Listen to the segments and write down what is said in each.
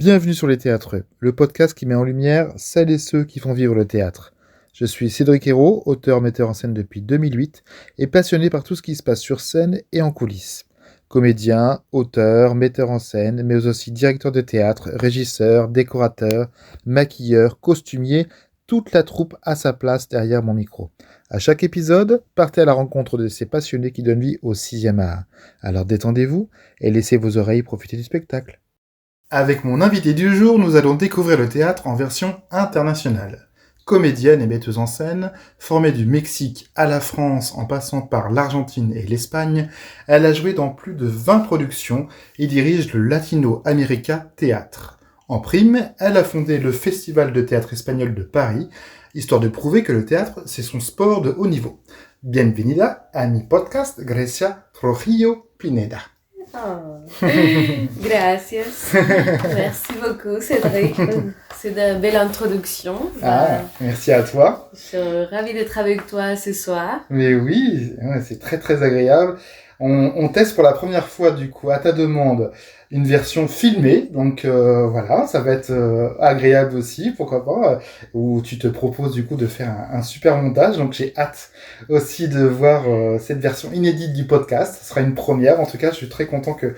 Bienvenue sur Les Théâtreux, le podcast qui met en lumière celles et ceux qui font vivre le théâtre. Je suis Cédric Hérault, auteur-metteur en scène depuis 2008 et passionné par tout ce qui se passe sur scène et en coulisses. Comédien, auteur, metteur en scène, mais aussi directeur de théâtre, régisseur, décorateur, maquilleur, costumier, toute la troupe a sa place derrière mon micro. À chaque épisode, partez à la rencontre de ces passionnés qui donnent vie au 6e art. Alors détendez-vous et laissez vos oreilles profiter du spectacle. Avec mon invité du jour, nous allons découvrir le théâtre en version internationale. Comédienne et metteuse en scène, formée du Mexique à la France en passant par l'Argentine et l'Espagne, elle a joué dans plus de 20 productions et dirige le Latino America Théâtre. En prime, elle a fondé le Festival de théâtre espagnol de Paris, histoire de prouver que le théâtre, c'est son sport de haut niveau. Bienvenida a mi podcast, Grecia Trujillo Pineda. Oh. Gracias. Merci beaucoup, Cédric. C'est de belle introduction. Merci à toi. Je suis ravie d'être avec toi ce soir. Mais oui, c'est très très agréable. On teste pour la première fois, du coup, à ta demande, une version filmée. Donc voilà, ça va être agréable aussi, pourquoi pas, où tu te proposes du coup de faire un super montage. Donc j'ai hâte aussi de voir cette version inédite du podcast. Ce sera une première. En tout cas, je suis très content que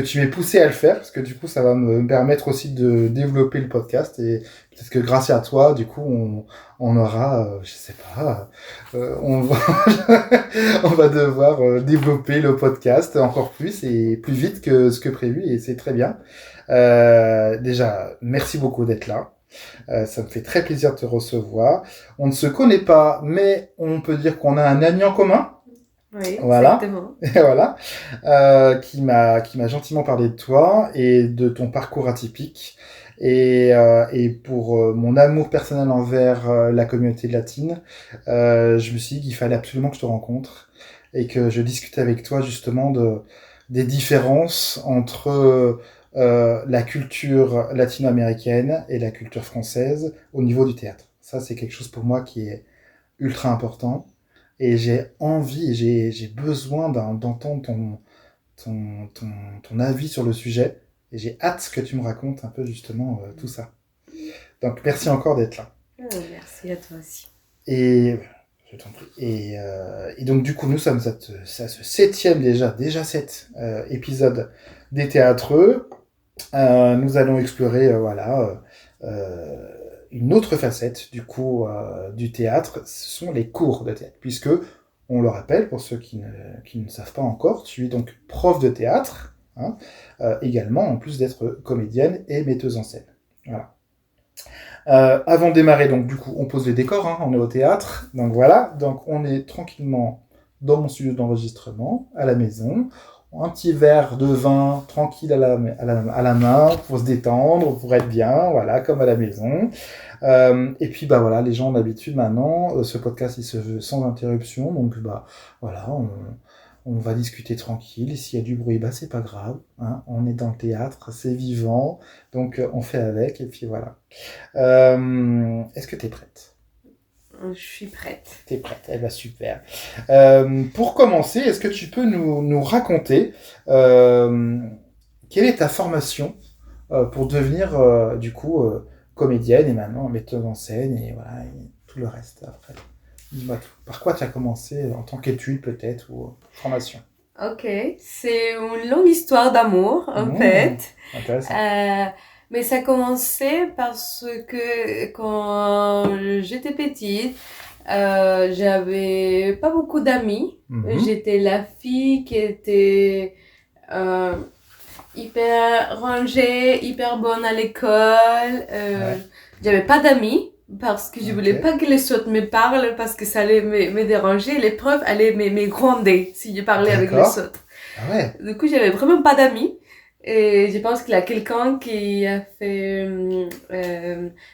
tu m'aies poussé à le faire, parce que du coup, ça va me permettre aussi de développer le podcast. Et peut-être que grâce à toi, du coup, on aura, je sais pas, on va devoir développer le podcast encore plus et plus vite que ce que prévu, et c'est très bien. Déjà, merci beaucoup d'être là. Ça me fait très plaisir de te recevoir. On ne se connaît pas, mais on peut dire qu'on a un ami en commun. Oui, voilà. Exactement. Voilà, qui m'a gentiment parlé de toi et de ton parcours atypique. Et pour mon amour personnel envers la communauté latine, je me suis dit qu'il fallait absolument que je te rencontre et que je discute avec toi justement des différences entre la culture latino-américaine et la culture française au niveau du théâtre. Ça, c'est quelque chose pour moi qui est ultra important. Et j'ai envie, j'ai besoin d'entendre ton avis sur le sujet. Et j'ai hâte que tu me racontes un peu justement tout ça. Donc merci encore d'être là. Merci à toi aussi. Et je t'en prie. Et donc du coup nous sommes à ce 7e déjà 7 épisode des Théâtreux. Nous allons explorer une autre facette du coup du théâtre, ce sont les cours de théâtre, puisque on le rappelle pour ceux qui ne savent pas encore, tu es donc prof de théâtre, également en plus d'être comédienne et metteuse en scène. Voilà. Avant de démarrer, donc du coup on pose les décors, on est au théâtre, donc voilà, donc on est tranquillement dans mon studio d'enregistrement à la maison. Un petit verre de vin tranquille à la main pour se détendre, pour être bien, voilà, comme à la maison. Et puis bah voilà, les gens ont l'habitude maintenant, ce podcast il se veut sans interruption, donc bah voilà, on va discuter tranquille, et s'il y a du bruit, bah c'est pas grave, on est dans le théâtre, c'est vivant, donc on fait avec, et puis voilà. Est-ce que t'es prête ? Je suis prête. T'es prête, eh ben super. Pour commencer, est-ce que tu peux nous raconter quelle est ta formation pour devenir du coup comédienne et maintenant metteuse en scène et voilà et tout le reste après. Dis-moi tout. Par quoi tu as commencé en tant qu'étude peut-être ou formation ? Ok, c'est une longue histoire d'amour en fait. Intéressant. Mais ça a commencé parce que quand j'étais petite, j'avais pas beaucoup d'amis. J'étais la fille qui était hyper rangée, hyper bonne à l'école. J'avais pas d'amis parce que je voulais pas que les autres me parlent parce que ça allait me déranger. Les profs allaient me gronder si je parlais avec les autres. Ah ouais. Du coup, j'avais vraiment pas d'amis. Et je pense qu'il y a quelqu'un qui a fait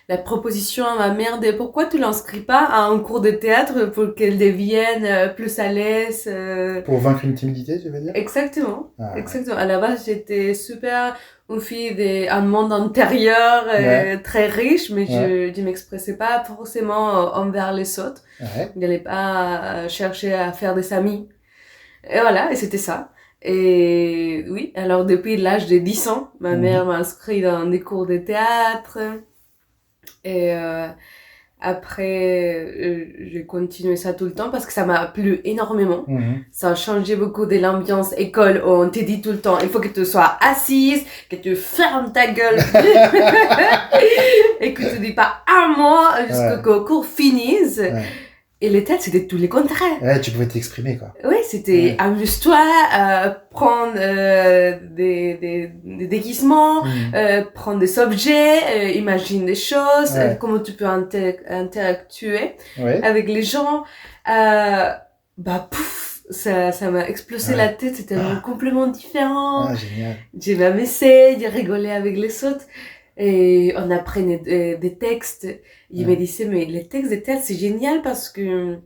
la proposition à ma mère de pourquoi tu l'inscris pas à un cours de théâtre pour qu'elle devienne plus à l'aise. Pour vaincre une timidité, tu veux dire ? Exactement. Exactement. À la base, j'étais super une fille d'un monde intérieur très riche, mais je m'expressais pas forcément envers les autres. Je n'allais pas chercher à faire des amis. Et voilà, et c'était ça. Et oui, alors depuis l'âge de 10 ans, ma mère m'a inscrit dans des cours de théâtre. Et après, j'ai continué ça tout le temps parce que ça m'a plu énormément. Ça a changé beaucoup de l'ambiance école où on te dit tout le temps, il faut que tu sois assise, que tu fermes ta gueule et que tu dis pas un mot jusqu'au que le cours finisse. Et les têtes, c'était tout le contraire. Ouais, tu pouvais t'exprimer, quoi. Oui, c'était amuse-toi, prendre des déguisements, prendre des objets, imagine des choses, comment tu peux interactuer avec les gens. Pouf, ça m'a explosé la tête, c'était un complètement différent. Ah, génial. J'ai même essayé de rigoler avec les autres. Et on apprenait des textes. Il me disait, mais les textes de théâtre, c'est génial parce que,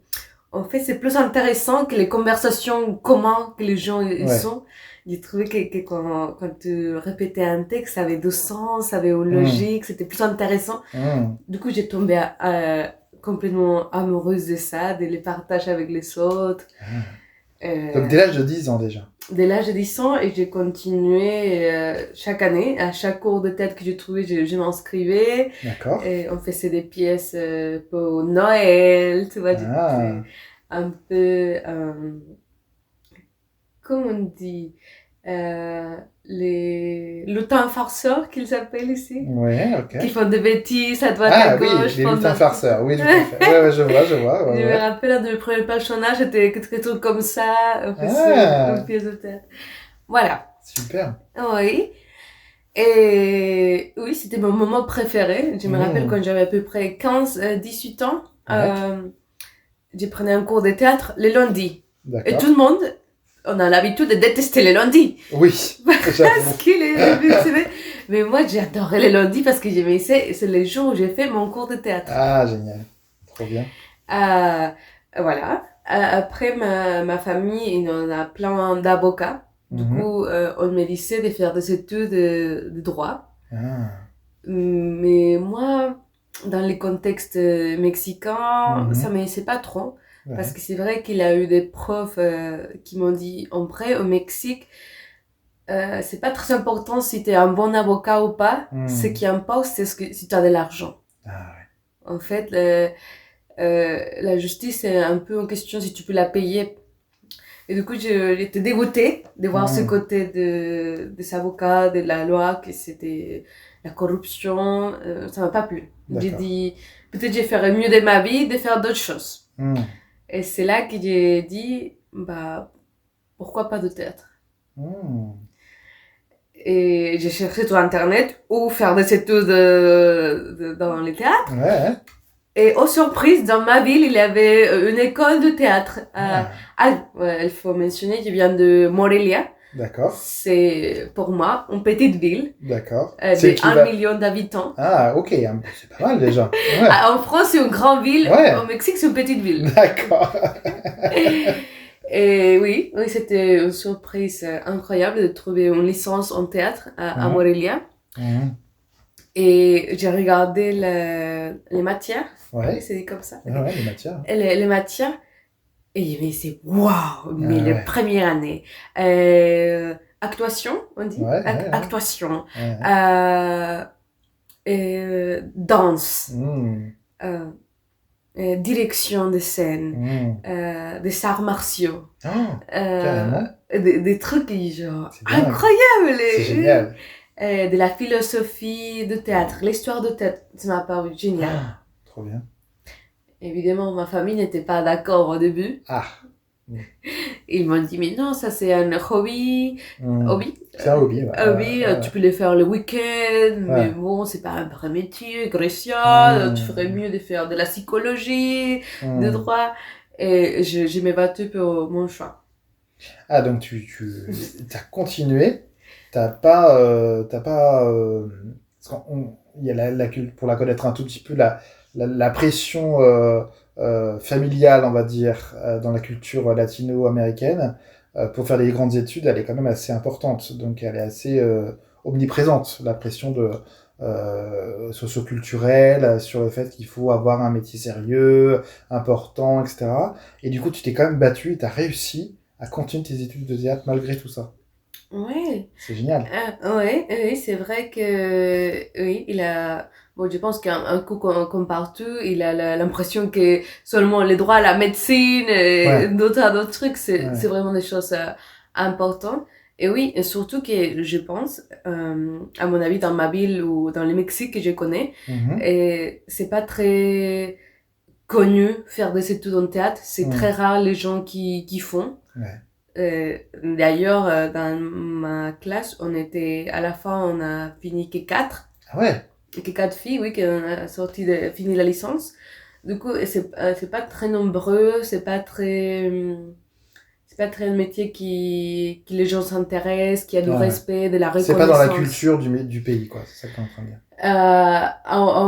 en fait, c'est plus intéressant que les conversations communes que les gens ils sont. J'ai trouvé que quand tu répétais un texte, ça avait du sens, ça avait une logique, c'était plus intéressant. Du coup, j'ai tombé complètement amoureuse de ça, de les partager avec les autres. Donc, dès l'âge de 10 ans, déjà. Dès l'âge de 10 ans, et j'ai continué chaque année. À chaque cours de théâtre que j'ai trouvé, je m'inscrivais. D'accord. Et on faisait des pièces pour Noël, tu vois, un peu... comment on dit les lutins farceurs qu'ils appellent ici. Ouais, ok. Qui font des bêtises à droite à gauche. Ah oui, les lutins farceurs, oui, tout à fait. Ouais, je vois. Je me rappelle, de mes premiers personnages, c'était quelque chose comme ça, on faisait une pièce de théâtre. Voilà. Super. Oui. Et oui, c'était mon moment préféré. Je me rappelle quand j'avais à peu près 15-18 ans, j'ai pris un cours de théâtre les lundis. Et tout le monde, on a l'habitude de détester les lundis. Oui. Parce qu'il est... Mais moi, j'ai adoré les lundis parce que j'aimais ça. C'est les jours où j'ai fait mon cours de théâtre. Ah, génial. Trop bien. Voilà. Après, ma famille, il y en a plein d'avocats. Du coup, on me disait de faire des études de droit. Mais moi, dans les contextes mexicains, ça me laissait pas trop. Parce que c'est vrai qu'il y a eu des profs qui m'ont dit, en vrai, au Mexique, c'est pas très important si tu es un bon avocat ou pas. Ce qui importe, c'est si tu as de l'argent. En fait, la justice, c'est un peu en question si tu peux la payer. Et du coup, j'étais dégoûtée de voir ce côté des avocats, de la loi, que c'était la corruption. Ça m'a pas plu. J'ai dit, peut-être je ferais mieux de ma vie de faire d'autres choses. Et c'est là que j'ai dit, pourquoi pas de théâtre? Et j'ai cherché sur Internet où faire des études dans les théâtres. Et aux surprises, dans ma ville, il y avait une école de théâtre. Il faut mentionner qu'il vient de Morelia. D'accord. C'est, pour moi, une petite ville. D'accord. De 1 million d'habitants. Ah, ok. C'est pas mal, déjà. En France, c'est une grande ville. Au Mexique, c'est une petite ville. D'accord. Et oui, c'était une surprise incroyable de trouver une licence en théâtre à Morelia. Et j'ai regardé les matières. Oui, c'est comme ça. Les matières. Les matières. Et mais c'est waouh, mais la première année. Actuation, on dit. Actuation. Danse. Direction de scène. Des arts martiaux. Des trucs genre incroyables. C'est génial. De la philosophie de théâtre, l'histoire de théâtre, ça m'a paru génial. Trop bien. Évidemment, ma famille n'était pas d'accord au début. Ils m'ont dit, mais non, ça c'est un hobby. C'est un hobby, tu peux le faire le week-end, mais bon, c'est pas un vrai métier, Grecia, tu ferais mieux de faire de la psychologie, de droit. Et je m'ai battue pour mon choix. Ah, donc tu as continué. T'as pas parce il y a pour la connaître un tout petit peu, la pression familiale, on va dire, dans la culture latino-américaine, pour faire des grandes études, elle est quand même assez importante. Donc elle est assez omniprésente, la pression socioculturelle sur le fait qu'il faut avoir un métier sérieux, important, etc. Et du coup, tu t'es quand même battu et t'as réussi à continuer tes études de théâtre malgré tout ça. Ouais. C'est génial. Ouais, oui, c'est vrai que oui, il a. Bon, je pense qu'un coup comme partout, il a l'impression que seulement les droits à la médecine et Ouais, d'autres trucs, c'est ouais. vraiment des choses importantes. Et oui, et surtout que je pense, à mon avis, dans ma ville ou dans le Mexique que je connais, Mhm. et c'est pas très connu faire des études en théâtre. C'est très Mhm. rare les gens qui font. Ouais. D'ailleurs, dans ma classe, on était, à la fin, on a fini Ah ouais. que quatre filles, oui, qui ont fini la licence. Du coup, et c'est pas très nombreux, c'est pas très un métier qui les gens s'intéressent, qui a du Ouais, ouais. respect, de la C'est pas dans la reconnaissance. culture du pays, quoi. C'est ça que t'es en train de dire.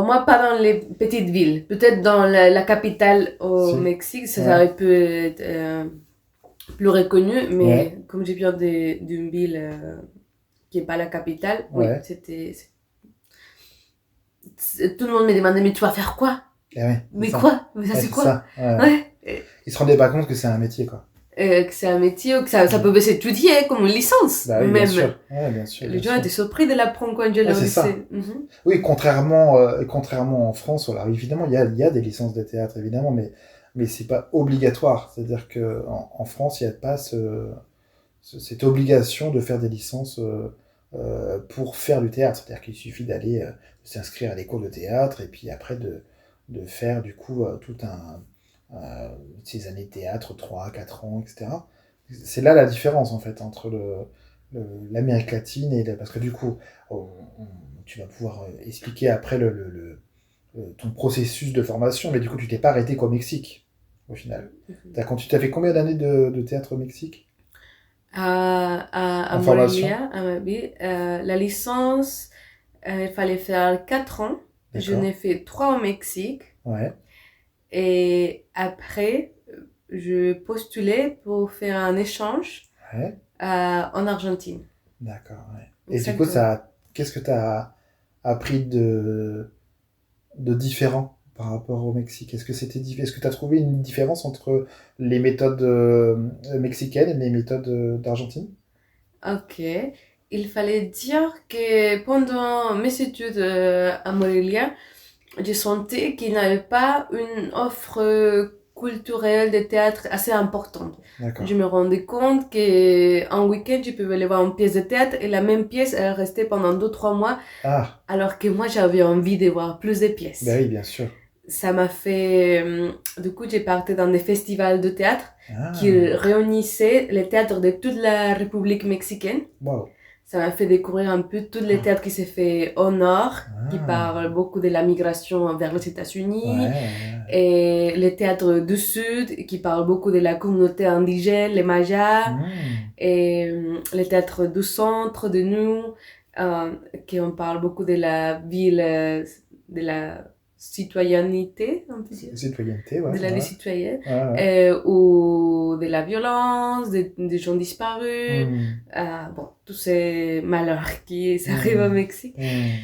Moi, pas dans les petites villes. Peut-être dans la capitale au Si. Mexique, ça Ouais. aurait pu être plus reconnu, Ouais. mais comme j'ai viens d'une ville qui est pas la capitale, oui, Ouais. tout le monde me demandait, mais tu vas faire quoi? Et ouais, c'est Mais ça. quoi? Mais ça Ouais, c'est c'est quoi? ça. Ouais. Ouais. Ils se rendaient pas compte que c'est un métier, quoi. Que c'est un métier ou que ça Mm. peut s'étudier comme une licence, Bah oui, bien même. sûr. Ouais, bien sûr, Les bien gens sûr. étaient surpris de l'apprendre quand j'allais Ouais, au c'est ça. lycée. Mhm. Oui, contrairement en France, voilà, évidemment, il y a des licences de théâtre, évidemment, mais c'est pas obligatoire. C'est-à-dire que en France, il n'y a pas cette obligation de faire des licences pour faire du théâtre. C'est-à-dire qu'il suffit d'aller s'inscrire à des cours de théâtre et puis après de faire du coup tout ces années de théâtre, 3 4 ans, etc. C'est là la différence en fait entre l'Amérique latine parce que du coup, tu vas pouvoir expliquer après ton processus de formation, mais du coup, tu t'es pas arrêté qu'au Mexique, au final. Tu as fait combien d'années de théâtre au Mexique À en formation? Morelia, à ma ville, la licence, il fallait faire 4 ans. Je D'accord. n'ai fait 3 au Mexique. Ouais. Et après, je postulais pour faire un échange Ouais. en Argentine. D'accord. Ouais. Et du coup, Exactement. qu'est-ce que tu as appris de différent par rapport au Mexique? Est-ce que tu as trouvé une différence entre les méthodes mexicaines et les méthodes d'Argentine? Ok. Il fallait dire que pendant mes études à Morelia, je sentais qu'il n'y avait pas une offre culturelle de théâtre assez importante. Je D'accord. me rendais compte qu'un week-end, je pouvais aller voir une pièce de théâtre et la même pièce, elle restait pendant 2 3 mois, Ah, alors que moi, j'avais envie de voir plus de ben pièces. oui, bien sûr. Ça m'a fait... Du coup, j'ai parti dans des festivals de théâtre qui Ah, réunissaient les théâtres de toute la République mexicaine. wow. Ça m'a fait découvrir un peu tous les théâtres qui s'est fait au nord, qui Ah, parlent beaucoup de la migration vers les ouais, États-Unis, ouais, et les théâtres du sud, qui parlent beaucoup de la communauté indigène, les Mayas, ouais. Hmm. et les théâtres du centre, de nous, qui on parle beaucoup de la ville, de la citoyenneté, on peut dire, Citoyenneté, ouais, de la vie ouais, citoyenne, ouais, ouais. ou de la violence, des gens disparus, Hmm, bon, tous ces malheurs qui s'arrivent au hmm, Mexique. hmm.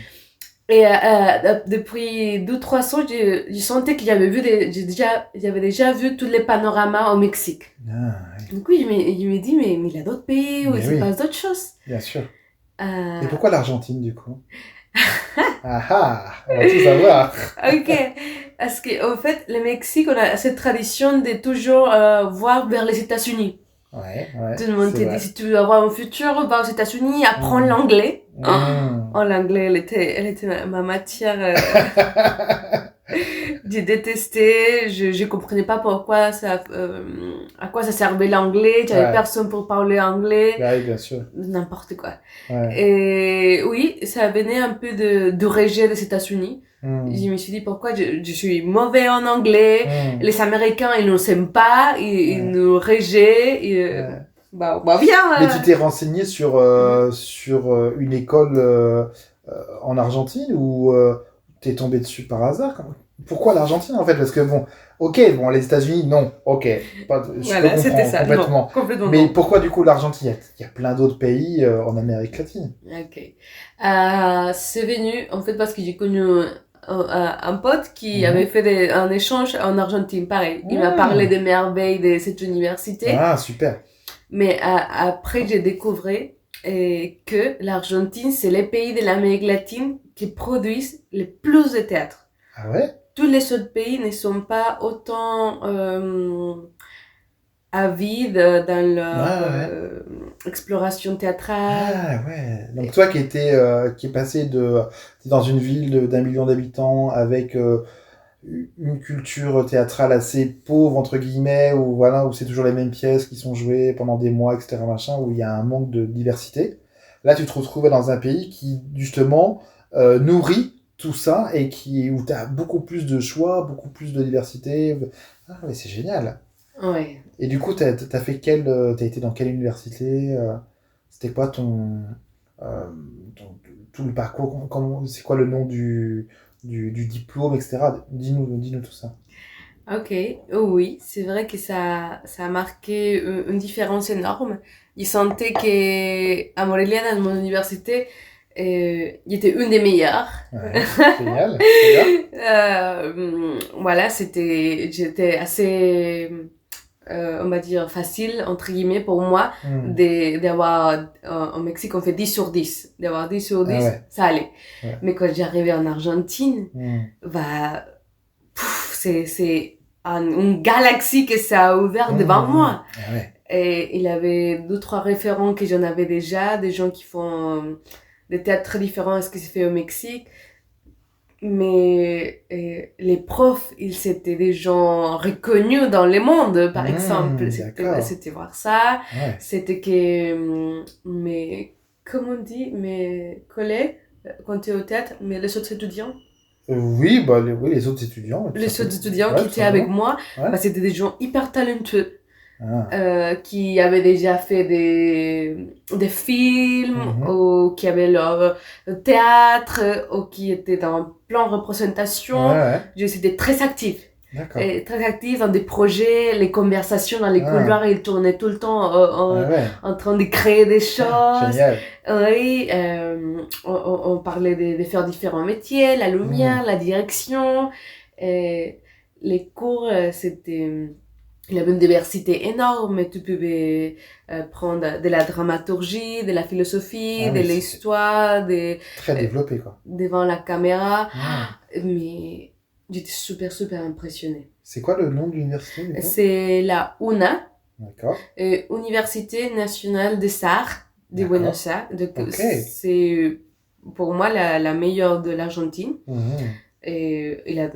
Et depuis 2 3 ans, je sentais que j'avais déjà vu tous les panoramas au Mexique. Ah, oui. Du coup, je me dis, mais il y a d'autres pays où il Mais se oui, passe d'autres choses. bien sûr. Et Euh, pourquoi l'Argentine, du coup? Ah ah, on va tout savoir. ok, parce qu'en fait, le Mexique, on a cette tradition de toujours voir vers les États-Unis. Ouais, Tout ouais, le monde c'est te dit, vrai. si tu veux avoir un futur, va aux États-Unis, apprends Hmm, l'anglais. Oh, hmm. oh, l'anglais, elle était ma matière. J'ai détesté, je comprenais pas pourquoi à quoi ça servait l'anglais, j'avais Ouais, personne pour parler anglais, bah oui, bien sûr. n'importe quoi. Ouais. Et oui, ça venait un peu de rejet des États-Unis. Je Hmm, me suis dit pourquoi je suis mauvais en anglais, hmm. les Américains ils nous aiment pas, ils Ouais, nous rejettent, et, ouais. bah Mais tu viens. t'es renseigné sur, Mhm. une école en Argentine ou t'es tombé dessus par hasard? Pourquoi l'Argentine en fait? Parce que bon, ok, bon, les États-Unis, non, ok, je peux Voilà, c'était comprendre ça, non, complètement. complètement Mais non. pourquoi du coup l'Argentine? Il y a plein d'autres pays en Amérique latine. Ok. C'est venu, en fait, parce que j'ai connu un pote qui avait Mhm. fait un échange en Argentine. Pareil, il m'a parlé Hmm. des merveilles de cette université. Ah, super. Mais après, j'ai découvert que l'Argentine, c'est le pays de l'Amérique latine qui produisent le plus de théâtre. Ah ouais? Tous les autres pays ne sont pas autant avides dans leur Ah ouais. exploration théâtrale. Ah ouais. Donc toi qui est passé t'es dans une ville d'un million d'habitants avec une culture théâtrale assez pauvre entre guillemets, où voilà, où c'est toujours les mêmes pièces qui sont jouées pendant des mois, etc. machin, où il y a un manque de diversité. Là, tu te retrouves dans un pays qui justement nourrit tout ça et où tu as beaucoup plus de choix, beaucoup plus de diversité. Ah mais c'est génial. Ouais. Et du coup, t'as fait t'as été dans quelle université? C'était quoi euh, tout le parcours? C'est quoi le nom du diplôme, etc. Dis-nous tout ça. Ok, oh oui, c'est vrai que ça a marqué une différence énorme. Je sentais que à Morelia, dans mon université, il était une des meilleures. Ouais, génial, trop bien. Voilà, j'étais assez, on va dire, facile, entre guillemets, pour moi, Hmm. d'avoir, au Mexique, on fait 10 sur 10. D'avoir 10 sur Ah 10, ouais, ça allait. ouais. Mais quand j'arrivais en Argentine, Hmm. bah, c'est une galaxie que ça a ouvert devant moi. Ah ouais. Et il avait 2, 3 référents que j'en avais déjà, des gens qui font des théâtres très différents à ce qui se fait au Mexique. Mais les profs, c'était des gens reconnus dans le monde, par exemple. D'accord. C'était voir ça. Ouais. C'était que comment on dit, mes collègues, quand tu es au théâtre, mais les autres étudiants, Oui, oui, les autres étudiants. tout les autres simplement. étudiants Ouais, qui tout étaient avec simplement. moi, Ouais. bah, c'était des gens hyper talentueux, Ah. qui avaient déjà fait des films, Mhm. ou qui avaient leur théâtre, ou qui étaient dans plein de représentations. Ouais, Ils étaient très actifs. d'accord. Et très actifs dans des projets, les conversations dans les couloirs, ils tournaient tout le temps Ah ouais. en train de créer des choses. Génial. Oui, on parlait de faire différents métiers, la lumière, la direction. Et les cours, il y avait une diversité énorme. Tu pouvais prendre de la dramaturgie, de la philosophie, Ah de oui, c'est l'histoire, très développé, quoi. devant la caméra. Ouais. Mais j'étais super, super impressionnée. C'est quoi le nom de l'université, du coup? C'est la UNA, D'accord. Université nationale des arts de D'accord. Buenos Aires. Donc, Ok. c'est pour moi la meilleure de l'Argentine. Mhm. Et il y a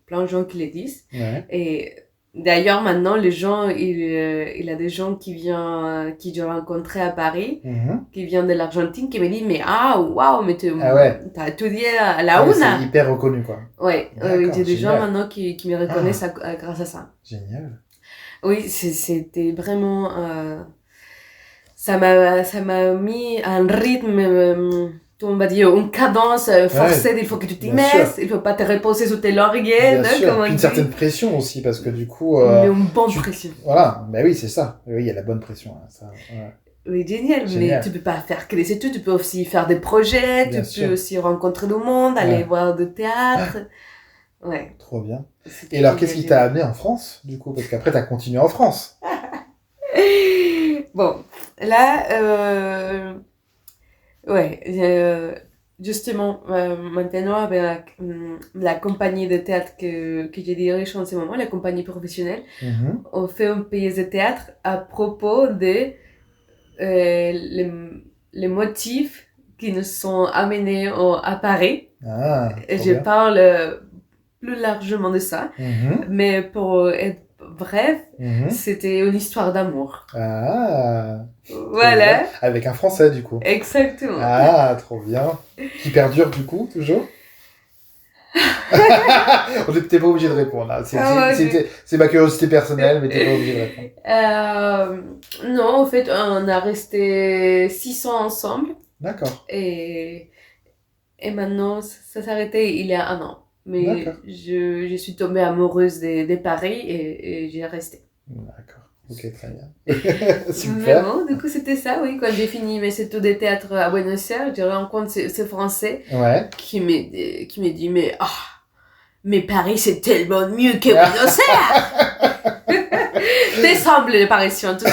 plein de gens qui le disent. Ouais. Et d'ailleurs, maintenant, les gens, il y a des gens qui j'ai rencontré à Paris, Mhm. qui viennent de l'Argentine, qui me disent, mais waouh, mais Ah ouais. t'as étudié à la Ah oui, c'est UNA. hyper reconnu, quoi. Ouais, D'accord, j'ai des gens génial. maintenant qui me reconnaissent grâce à ça. Génial. Oui, c'était vraiment, ça m'a mis un rythme, on va dire, une cadence forcée. Ouais, Il faut que tu t'y bien sûr. mettes, il faut pas te reposer sur tes lauriers, Bien hein, sûr. comme on Puis une dit. certaine pression aussi, parce que du coup, Mais une bonne tu... pression. Voilà, ben oui, c'est ça. Oui, il y a la bonne pression, hein, ça. Ouais. Oui, génial, mais Génial. tu peux pas faire que des études, tu peux aussi faire des projets, Bien tu sûr. peux aussi rencontrer du monde, aller Ouais. voir du théâtre. Ouais. Trop bien. C'était Et alors, génial, qu'est-ce qui génial. t'a amené en France, du coup? Parce qu'après, t'as continué en France. Bon, là, ouais, justement, maintenant, avec la compagnie de théâtre que je dirige en ce moment, la compagnie professionnelle, Mhm. on fait une pièce de théâtre à propos de les motifs qui nous sont amenés à Paris. Ah, Et trop je bien. parle plus largement de ça, Mhm. mais pour être bref, Mhm. c'était une histoire d'amour. Ah, trop bien. Voilà, Avec un Français, du coup. exactement. Ah, trop bien. Qui perdure, du coup, toujours? On n'était pas obligé de répondre, là. Ah ouais, C'est ma curiosité personnelle, mais t'es pas obligé de répondre. non, en fait, on a resté 6 ans ensemble D'accord. et maintenant, ça s'est arrêté il y a un an. Mais D'accord. je suis tombée amoureuse de Paris et j'ai resté. D'accord. Ok, très bien. Mais Super. bon, du coup, c'était ça, oui. Quand j'ai fini mes études de théâtre à Buenos Aires, j'ai rencontré ce Français Ouais. qui me dit, mais Paris, c'est tellement mieux que Buenos Aires! T'es semble l'apparition, tout ça.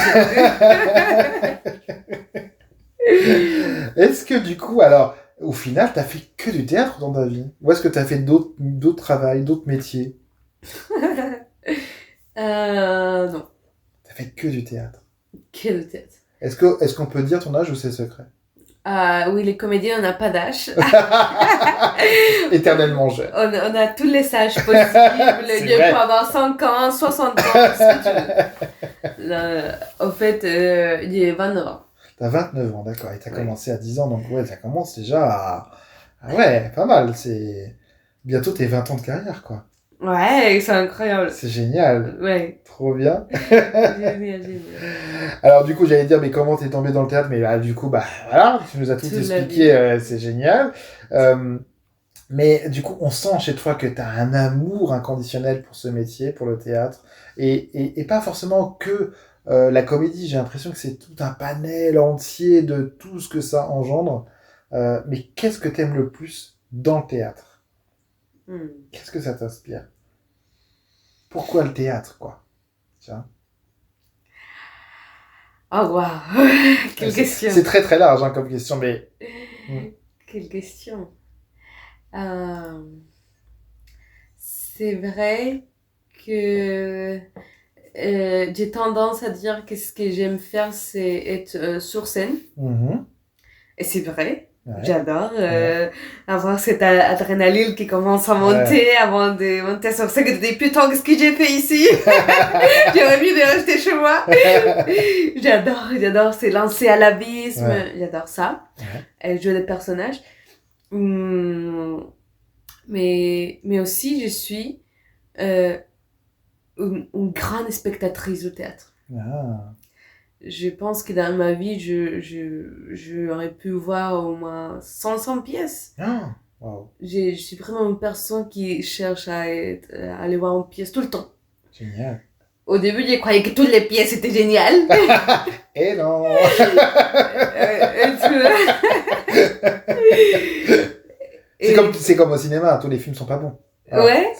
Est-ce que du coup, alors, au final, t'as fait que du théâtre dans ta vie? Ou est-ce que t'as fait d'autres travails, d'autres métiers? Non. T'as fait que du théâtre. Que de tête. Est-ce qu'on peut dire ton âge ou c'est secret? Oui, les comédiens, on n'a pas d'âge. Éternellement jeune. On a tous les âges possibles. Il peut avoir 5 ans, 60 ans, ce que tu veux. Là, au fait, il est 29 ans. T'as 29 ans, d'accord. Et t'as commencé à 10 ans, donc ouais, ça commence déjà à... Ah ouais, pas mal. C'est... Bientôt tes 20 ans de carrière, quoi. Ouais, c'est incroyable. C'est génial. Ouais. Trop bien. Génial. Alors du coup, j'allais dire, mais comment t'es tombé dans le théâtre? Mais là, du coup, bah voilà, tu nous as tout expliqué, c'est génial. Mais du coup, on sent chez toi que t'as un amour inconditionnel pour ce métier, pour le théâtre. Et pas forcément que la comédie. J'ai l'impression que c'est tout un panel entier de tout ce que ça engendre. Mais qu'est-ce que t'aimes le plus dans le théâtre? Qu'est-ce que ça t'inspire? Pourquoi le théâtre, quoi? Tiens. Oh, waouh. Quelle question. C'est très très large comme question, mais... Quelle question. C'est vrai que j'ai tendance à dire que ce que j'aime faire, c'est être sur scène. Et c'est vrai. Ouais. J'adore avoir cette adrénaline qui commence à monter avant de monter sur scène. Je dis putain, qu'est-ce que j'ai fait ici? J'aurais envie de rester chez moi. J'adore, c'est lancer à l'abysme. Ouais. J'adore ça. Ouais. Jouer des personnages. Mais aussi, je suis une grande spectatrice au théâtre. Je pense que dans ma vie, j'aurais pu voir au moins 500 pièces. Wow. Je suis vraiment une personne qui cherche à aller voir une pièce tout le temps. Génial. Au début, je croyais que toutes les pièces étaient géniales. Et non. C'est comme au cinéma, tous les films sont pas bons. Alors, ouais.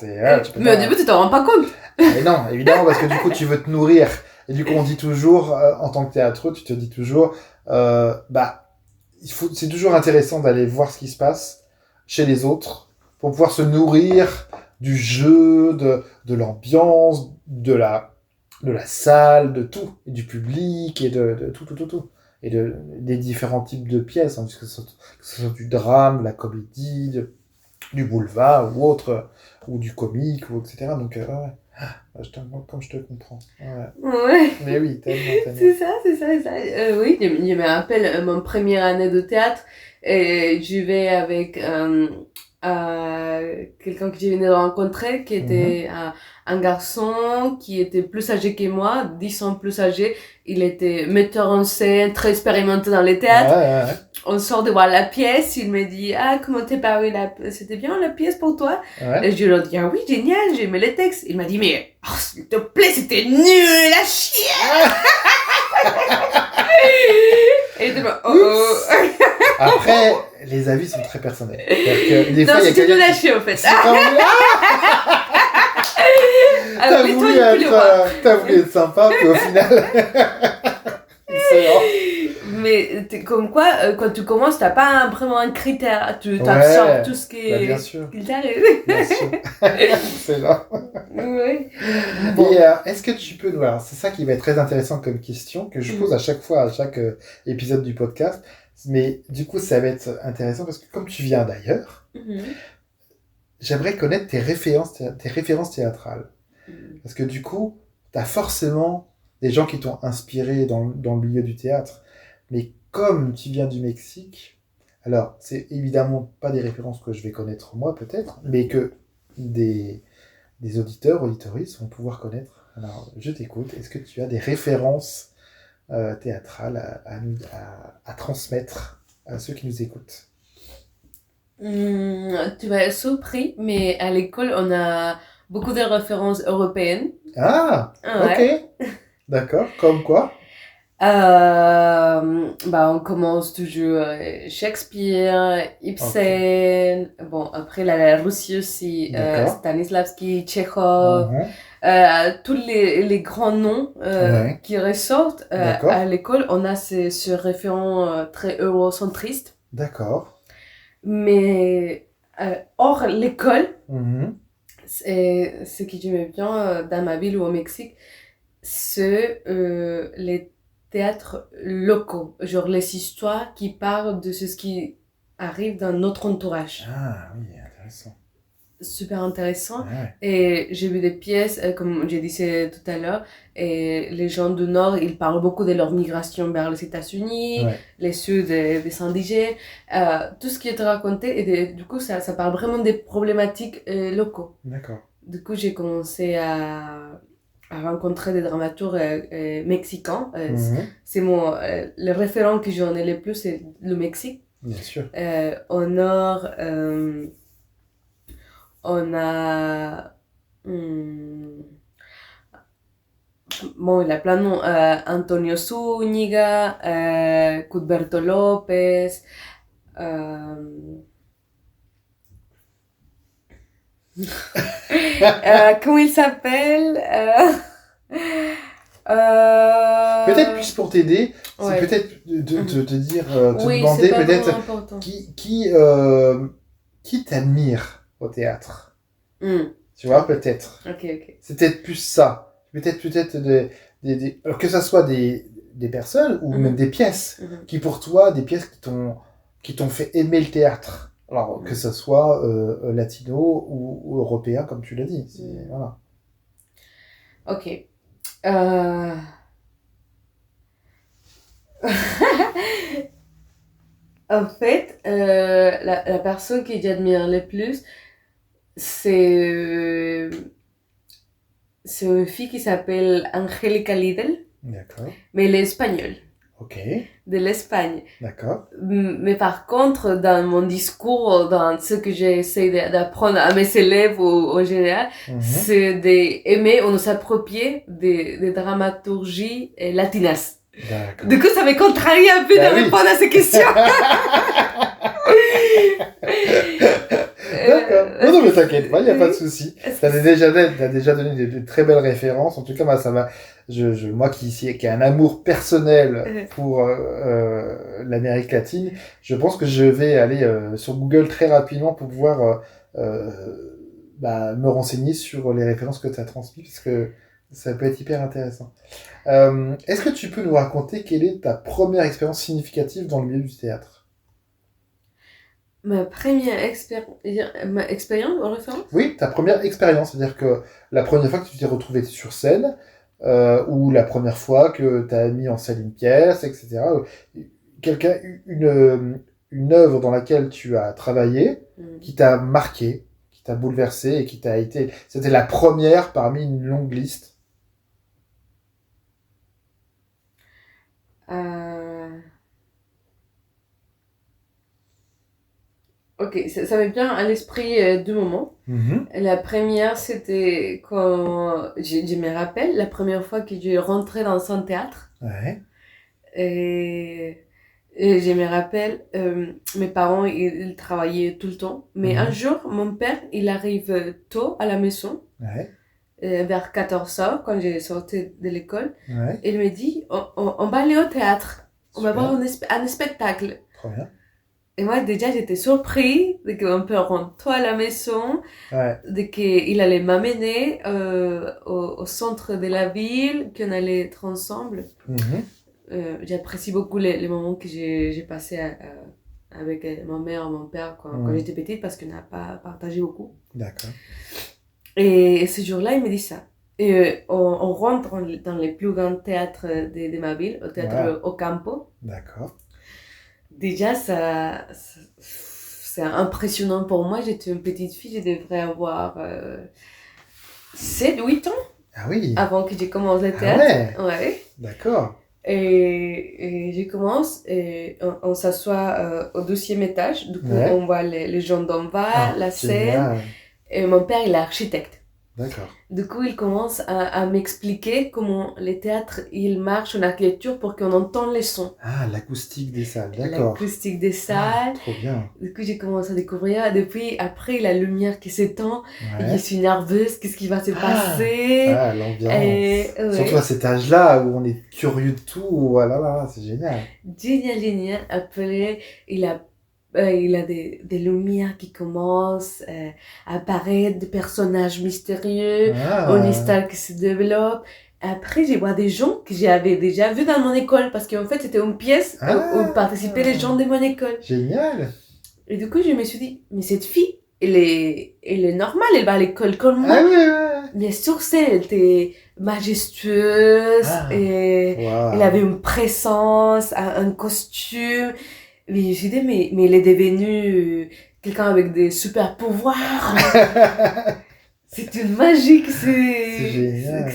Mais au début, tu t'en rends pas compte. Mais non, évidemment, parce que du coup, tu veux te nourrir. Et du coup, on dit toujours, en tant que théâtreux, tu te dis toujours, c'est toujours intéressant d'aller voir ce qui se passe chez les autres pour pouvoir se nourrir du jeu, de l'ambiance, de la salle, de tout, et du public, et de tout. Et des différents types de pièces, hein, que ce soit du drame, de la comédie, du boulevard ou autre, ou du comique, ou etc. Donc, comme je te comprends. Ouais. Mais oui, tellement. C'est ça. Oui, je me rappelle mon première année de théâtre, et je vais avec quelqu'un que je venais de rencontrer, qui était un garçon qui était plus âgé que moi, 10 ans plus âgé. Il était metteur en scène, très expérimenté dans les théâtres. Ouais. On sort de voir la pièce, il me dit, comment t'es paru c'était bien la pièce pour toi? Ouais. Et je lui ai dit, oui, génial, j'ai aimé les textes. Il m'a dit, mais, s'il te plaît, c'était nul à chier! Et il était Après, les avis sont très personnels. Des fois, c'était nul à chier, en fait. T'as voulu être sympa, puis au final... Mais comme quoi, quand tu commences, t'as pas vraiment un critère. Tu absorbes tout ce qui t'arrive. Bien sûr. C'est là. Oui. Bon. Et est-ce que tu peux... Alors, c'est ça qui va être très intéressant comme question, que je pose à chaque fois, à chaque épisode du podcast. Mais du coup, ça va être intéressant parce que comme tu viens d'ailleurs, j'aimerais connaître tes références théâtrales. Parce que du coup, t'as forcément des gens qui t'ont inspiré dans le milieu du théâtre. Mais comme tu viens du Mexique, alors c'est évidemment pas des références que je vais connaître moi peut-être, mais que des auditeurs, auditrices vont pouvoir connaître. Alors je t'écoute, est-ce que tu as des références théâtrales à transmettre à ceux qui nous écoutent? Tu vas être surpris, mais à l'école on a beaucoup de références européennes. Ok. D'accord, comme quoi? On commence toujours Shakespeare, Ibsen. Bon, après la Russie aussi, D'accord. Stanislavski, Tchekhov, Mhm. tous les grands noms Ouais. qui ressortent à D'accord. l'école. On a ce référent très eurocentriste. D'accord. Mais hors l'école, Mhm. ce que j'aimais bien dans ma ville ou au Mexique, c'est les théâtres locaux, genre les histoires qui parlent de ce qui arrive dans notre entourage. Ah oui, intéressant. Super intéressant. Ouais. Et j'ai vu des pièces, comme j'ai dit tout à l'heure, et les gens du Nord, ils parlent beaucoup de leur migration vers les États-Unis, Ouais. les Sud, des indigènes, tout ce qui est raconté, et du coup, ça parle vraiment des problématiques locaux. D'accord. Du coup, j'ai commencé à rencontrer des dramaturges mexicains. Mhm. C'est le référent que j'en ai le plus, c'est le Mexique. Bien sûr. Au Nord, on a... bon, il a plein de noms. Antonio Zúñiga, Cudberto López. Comment il s'appelle Peut-être plus pour t'aider, c'est Ouais. peut-être te dire, te Oui, c'est demander pas peut-être vraiment important. qui t'admire au théâtre. Hmm. Tu vois, peut-être. Ok. C'est peut-être plus ça. Peut-être alors que ça soit des personnes ou même Mhm, des pièces mhm, qui pour toi, des pièces qui t'ont fait aimer le théâtre. Alors que mhm, ça soit latino ou européen, comme tu l'as dit. mhm. Voilà. Ok. Euh, En fait, la personne que j'admire le plus, c'est euh, c'est une fille qui s'appelle Angélica Lidl, D'accord. mais elle est espagnole, Ok. de l'Espagne. D'accord. Mais par contre, dans mon discours, dans ce que j'essaie d'apprendre à mes élèves en général, Mhm. c'est d'aimer ou de s'approprier des dramaturgies latinas. Du D'accord. coup, ça me contrarie un peu de Bah oui. répondre à ces questions. D'accord. Non, Parce non, que mais t'inquiète pas, il n'y a pas de souci. parce que T'as déjà donné de très belles références. En tout cas, moi, moi qui ai un amour personnel euh, pour l'Amérique latine, je pense que je vais aller sur Google très rapidement pour pouvoir me renseigner sur les références que tu as transmises, parce que ça peut être hyper intéressant. Est-ce que tu peux nous raconter quelle est ta première expérience significative dans le milieu du théâtre? ma première ma expérience en référence. Oui, ta première expérience, c'est-à-dire que la première fois que tu t'es retrouvé sur scène, ou la première fois que tu as mis en scène une pièce, etc. Quelqu'un, une œuvre dans laquelle tu as travaillé, Hmm. qui t'a marqué, qui t'a bouleversé et qui t'a été. C'était la première parmi une longue liste. Euh, Ok, ça m'est bien à l'esprit deux moments. Mhm. La première, c'était quand je me rappelle la première fois que je rentrais dans un théâtre. Ouais. Et, et je me rappelle, mes parents, ils travaillaient tout le temps. Mais un Mhm. jour, mon père, il arrive tôt à la maison, Ouais. vers 14h, quand j'ai sorti de l'école. Ouais. Et il me dit, on va aller au théâtre. On va voir Super. un spectacle. Trop bien. Et moi, déjà, j'étais surpris de que mon père rentre tôt à la maison, Ouais. de qu'il allait m'amener au centre de la ville, qu'on allait être ensemble. Mhm. J'apprécie beaucoup les moments que j'ai passés avec ma mère et mon père quand Mhm. j'étais petite parce qu'on n'a pas partagé beaucoup. D'accord. Et ce jour-là, il me dit ça. Et on rentre dans les plus grands théâtres de ma ville, au Voilà. théâtre Ocampo. D'accord. Déjà, c'est impressionnant pour moi. J'étais une petite fille, je devrais avoir 7, 8 ans Ah oui. avant que je commence le Ah théâtre. ouais. Ouais. D'accord. Et je commence et on s'assoit au 12e étage. Du coup, Ouais. on voit les gens d'en bas, Ah, la scène. génial. Et mon père, il est architecte. D'accord. Du coup, il commence à m'expliquer comment le théâtre, il marche en architecture pour qu'on entende les sons. Ah, l'acoustique des salles, d'accord. L'acoustique des Ah, salles. trop bien. Du coup, j'ai commencé à découvrir. Depuis, après, la lumière qui s'étend, et je Ouais. suis nerveuse. Qu'est-ce qui va se Ah, passer? ah, Et, l'ambiance. Surtout à ouais. cet âge-là où on est curieux de tout. Voilà, là, là, c'est génial. Génial, génial. Après, il a des lumières qui commencent à apparaître, des personnages mystérieux, une Ah, histoire qui se développe. Après, j'ai vois des gens que j'avais déjà vus dans mon école, parce qu'en fait, c'était une pièce où participaient les gens ah, de mon école. génial. Et du coup, je me suis dit, mais cette fille, elle est normale, elle va à l'école comme Ah moi. oui, ouais, ouais. Mais sur scène, elle était majestueuse, Ah, et elle avait waouh. une présence, un costume. Mais je me suis dit, mais elle est devenue quelqu'un avec des super pouvoirs. C'est une magie C'est génial.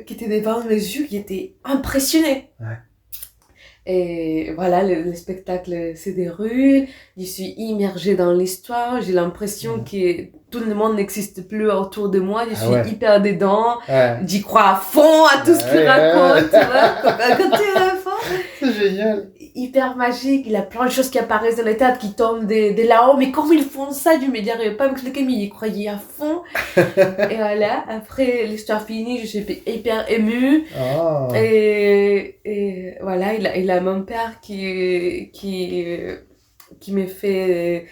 qui était devant mes yeux, qui était impressionnée. Ouais. Et voilà, le spectacle se déroule, je suis immergée dans l'histoire, j'ai l'impression Mhm. que tout le monde n'existe plus autour de moi, je Ah suis ouais. hyper dedans, Ouais. j'y crois à fond à tout Bah ce qu'il ouais, raconte, tu ouais. vois, quand tu es à fond. C'est génial. Hyper magique, il y a plein de choses qui apparaissent dans les théâtres qui tombent de là-haut, mais comment ils font ça, je me dirais pas m'expliquer, mais il croyait à fond. Et voilà, après l'histoire finie, je suis hyper émue. Ah, Et voilà, il a mon père qui me fait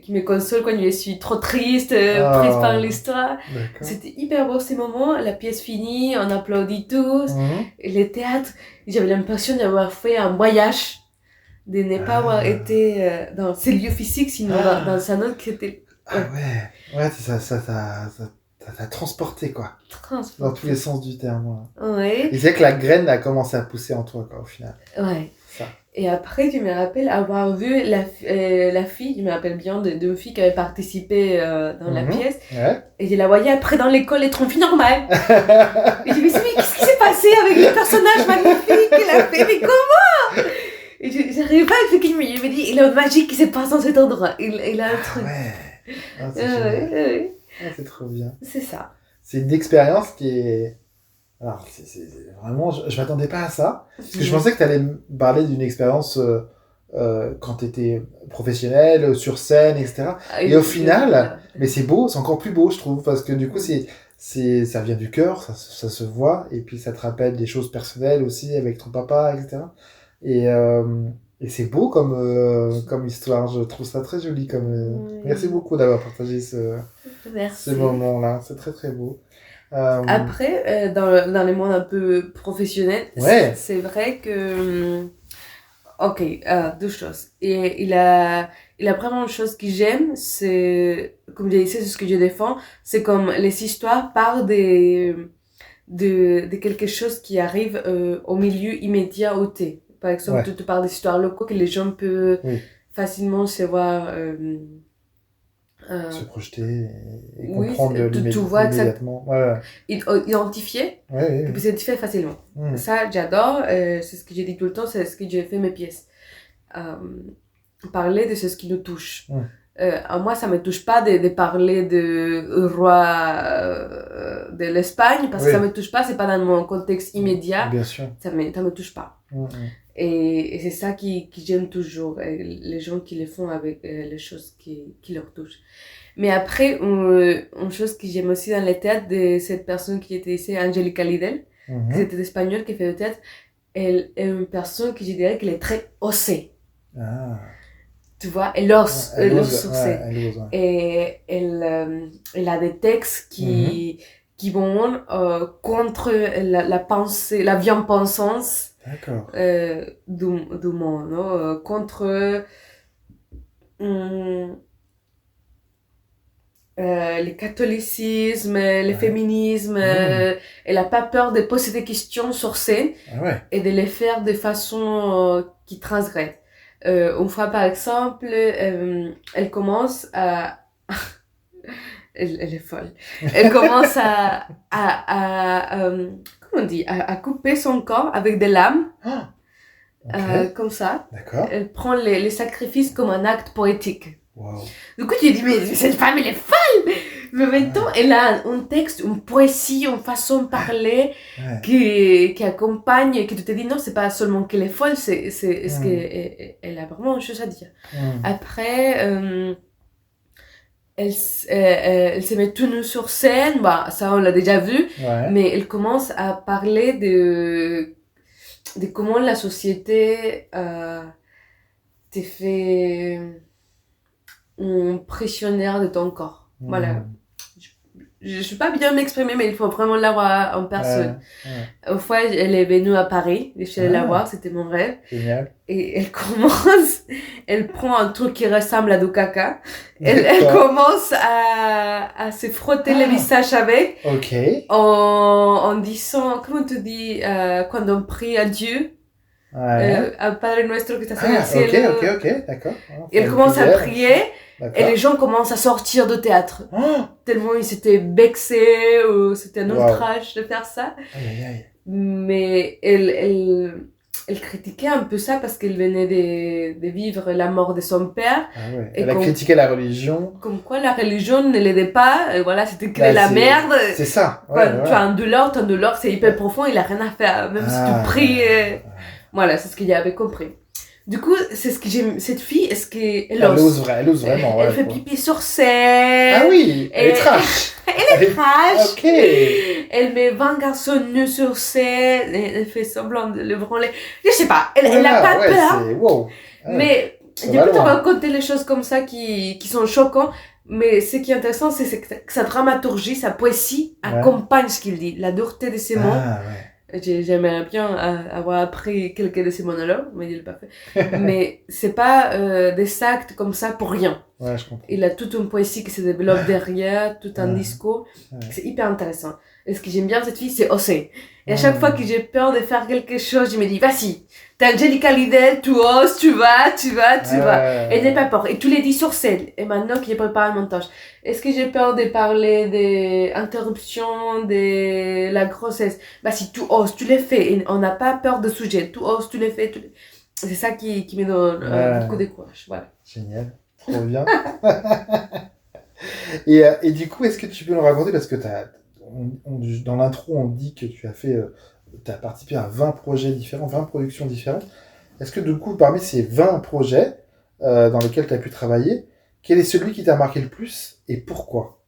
qui me console quand je suis trop triste, prise par ah, l'histoire. d'accord. C'était hyper beau ces moments, la pièce finie, on applaudit tous. Mhm. Et le théâtre, j'avais l'impression d'avoir fait un voyage, de ne pas avoir Ah, été dans ces lieux physiques, sinon dans ah, un autre qui était ah ouais. Ouais, ça t'a transporté, quoi. Dans tous les transporté. sens du terme. Ouais. Ouais, Et c'est que la graine a commencé à pousser en toi, quoi, au final. ouais. Ça. Et après, je me rappelle avoir vu la fille, je me rappelle bien d'une fille qui avait participé dans la Mhm. pièce, Ouais. et je la voyais après dans l'école être une fille normale. Et je me suis dit, mais qu'est-ce qui s'est passé avec le personnage magnifique qu'elle a fait? Mais comment? Et j'arrivais pas à expliquer, mais je me dis, il a une magie qui se passe dans cet endroit. Il a un Ah truc. ouais. Ah, c'est Ouais, génial. ouais, Ah, c'est trop bien. c'est ça. C'est une expérience qui est. Alors, vraiment, je m'attendais pas à ça. Parce que je Mhm. pensais que tu allais me parler d'une expérience quand tu étais professionnel, sur scène, etc. Ah, Et au loin de final, là. mais c'est beau, c'est encore plus beau, je trouve, parce que du coup, Mhm. ça vient du cœur, ça se voit, et puis ça te rappelle des choses personnelles aussi avec ton papa, etc. Et, euh, et c'est beau comme histoire, je trouve ça très joli. Merci Oui. beaucoup d'avoir partagé ce Merci. moment-là, c'est très très beau. Euh, Après, dans le monde un peu professionnel, ouais, c'est vrai que ok, deux choses. Et il a vraiment une chose que j'aime, c'est, comme je disais, c'est ce que je défends, c'est comme les histoires partent de quelque chose qui arrive au milieu immédiat où t'es. Par exemple, ouais, tu te parles d'histoires locaux que les gens peuvent oui. facilement se voir. Se Euh, projeter et oui, comprendre tu vois que ça immédiatement. Ouais, identifier, ouais, ouais, que tu peux ouais. s'identifier facilement. Hmm. Ça, j'adore, c'est ce que j'ai dit tout le temps, c'est ce que j'ai fait mes pièces. Euh, Parler de ce qui nous touche. Hmm. À moi, ça me touche pas de parler de roi de l'Espagne parce que ça Oui, me touche pas, c'est pas dans mon contexte immédiat, bien sûr. ça me touche pas. Hmm, hmm. Et c'est ça qui j'aime toujours, les gens qui le font avec les choses qui leur touchent. Mais après, une chose que j'aime aussi dans le théâtre de cette personne qui était ici, Angélica Lidl, qui Mhm. était espagnole, qui fait le théâtre, elle est une personne qui, je dirais, qu'elle est très osée. Ah, Tu vois, ouais, elle ose sur ouais, scène. elle ose, ouais. Et elle a des textes Mhm. qui vont contre la pensée, la bien-pensance D'accord. du monde, non? Contre hum, le catholicisme, le Ouais. féminisme. Hmm. Elle n'a pas peur de poser des questions sur scène Ah ouais. et de les faire de façon qui transgresse. Une fois, par exemple, elle commence à... elle est folle. Elle commence comment on dit, à couper son corps avec des lames, Ah, ok. comme ça. D'accord. Elle prend les sacrifices comme un acte poétique. Waouh. Du coup, tu dis, mais cette femme, elle est folle! Mais en même temps, elle a un texte, une poésie, une façon de parler Ouais. qui accompagne, que tu te dis non, c'est pas seulement qu'elle est folle, c'est ce qu'elle a vraiment une chose à dire. Après, elle se met tout nue sur scène, bah, ça on l'a déjà vu, Ouais. mais elle commence à parler de comment la société te fait un prisonnière de ton corps. Voilà. Je suis pas bien m'exprimer, mais il faut vraiment la voir en personne. Une fois, elle est venue à Paris, je suis allée la voir, c'était mon rêve. Génial. Et elle prend un truc qui ressemble à du caca. Elle commence à se frotter le visage avec. Ok. En disant, comment tu dis, quand on prie à Dieu, al Padre Nuestro que estás en el cielo. Ok, d'accord. Elle commence à prier. Et les gens commencent à sortir du théâtre. Tellement ils s'étaient vexés, ou c'était un outrage de faire ça. Mais elle critiquait un peu ça parce qu'elle venait de vivre la mort de son père. Et elle a critiqué la religion. Comme quoi la religion ne l'aidait pas. Et voilà, c'était que la merde. C'est ça. Quand tu as un douleur, ton douleur c'est hyper profond, il a rien à faire. Même si tu pries. Voilà, c'est ce qu'il y avait compris. Du coup, c'est ce que j'aime. Cette fille, est-ce qu'elle ose vraiment. Elle fait pipi sur scène. Ah oui, elle est trash. Elle est trash. Ok. Elle met 20 garçons nus sur scène. Elle fait semblant de le branler. Je sais pas, elle a pas peur. Wow. Mais je peux te raconter les choses comme ça qui sont choquantes. Mais ce qui est intéressant, c'est que sa dramaturgie, sa poésie accompagne ce qu'il dit. La dureté de ses mots. J'aimerais bien avoir appris quelques de ces monologues, mais il l'a pas fait. Mais c'est pas des actes comme ça pour rien. Ouais, je comprends. Il a toute une poésie qui se développe derrière, tout un discours. C'est hyper intéressant. Et ce que j'aime bien de cette fille, c'est oser. Et à chaque fois que j'ai peur de faire quelque chose, je me dis, vas-y, t'as Angelica Lidl, tu oses, tu vas. Et n'aie pas peur. Et tu l'as dit sur scène. Et maintenant que j'ai préparé le montage, est-ce que j'ai peur de parler des interruptions, de la grossesse? Vas-y, tu oses, tu les fais. Et on n'a pas peur de sujet. Tu oses, tu les fais. C'est ça qui me donne beaucoup de courage. Voilà. Génial. Trop bien. Et du coup, est-ce que tu peux nous raconter, parce que dans l'intro, on dit que tu as participé à 20 projets différents, 20 productions différentes. Est-ce que du coup, parmi ces 20 projets dans lesquels tu as pu travailler, quel est celui qui t'a marqué le plus et pourquoi?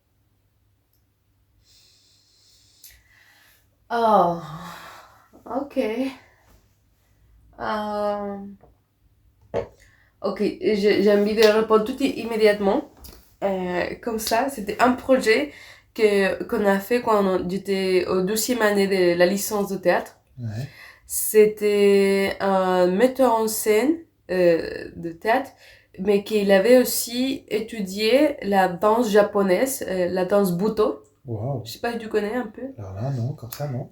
Oh, ok. Ok, j'ai envie de répondre tout immédiatement. Comme ça, c'était un projet qu'on a fait quand j'étais au 12e année de la licence de théâtre. C'était un metteur en scène de théâtre, mais qu'il avait aussi étudié la danse japonaise, la danse Buto. Wow. Je sais pas si tu connais un peu. Alors là, non, comme ça, non.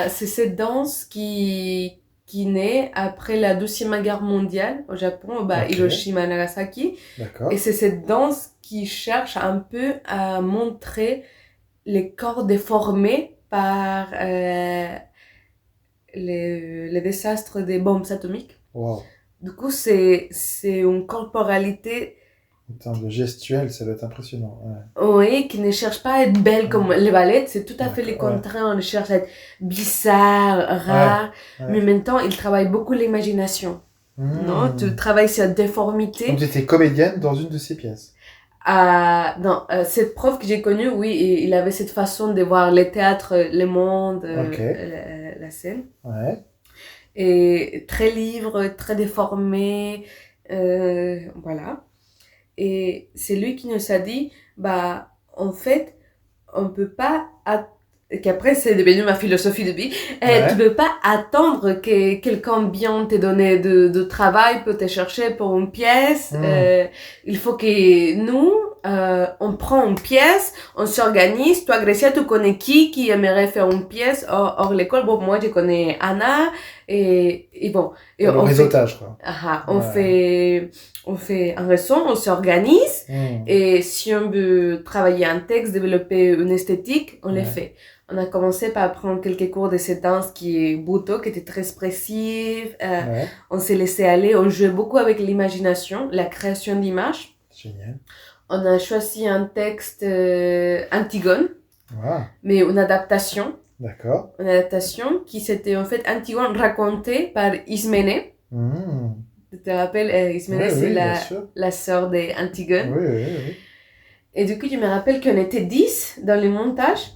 C'est cette danse qui naît après la 12e guerre mondiale au Japon, Hiroshima et Nagasaki. D'accord. Et c'est cette danse qui cherche un peu à montrer les corps déformés par les désastres des bombes atomiques. Wow. Du coup, c'est une corporalité. En termes de gestuelle, ça doit être impressionnant. Oui, qui ne cherche pas à être belle comme les ballettes, c'est tout à fait le contraire. On cherche à être bizarre, rare, mais en même temps, il travaille beaucoup l'imagination. Non, tu travailles sur la déformité. Donc, tu étais comédienne dans une de ces pièces. Cette prof que j'ai connue, oui, il avait cette façon de voir le théâtre, le monde, la scène. Ouais. Et très libre, très déformé, voilà. Et c'est lui qui nous a dit, en fait, on peut pas, qu'après c'est devenu ma philosophie de vie, tu peux pas attendre que quelqu'un bien te donne de travail pour te chercher pour une pièce. Il faut que nous, on prend une pièce, on s'organise. Toi, Grecia, tu connais qui aimerait faire une pièce hors l'école? Bon, moi, je connais Anna, et bon. Et le réseautage, quoi. On fait un réseau, on s'organise, et si on veut travailler un texte, développer une esthétique, on le fait. On a commencé par prendre quelques cours de cette danse qui est Buto, qui était très expressive. On s'est laissé aller, on jouait beaucoup avec l'imagination, la création d'images. Génial. On a choisi un texte Antigone, Ah, mais d'accord. une adaptation qui c'était en fait Antigone racontée par Isménée. Hmm. Tu te rappelles, Isménée, Oui, c'est oui, bien sûr. la sœur d'Antigone. Oui, oui, oui. Et du coup, je me rappelle qu'on était 10 dans le montage.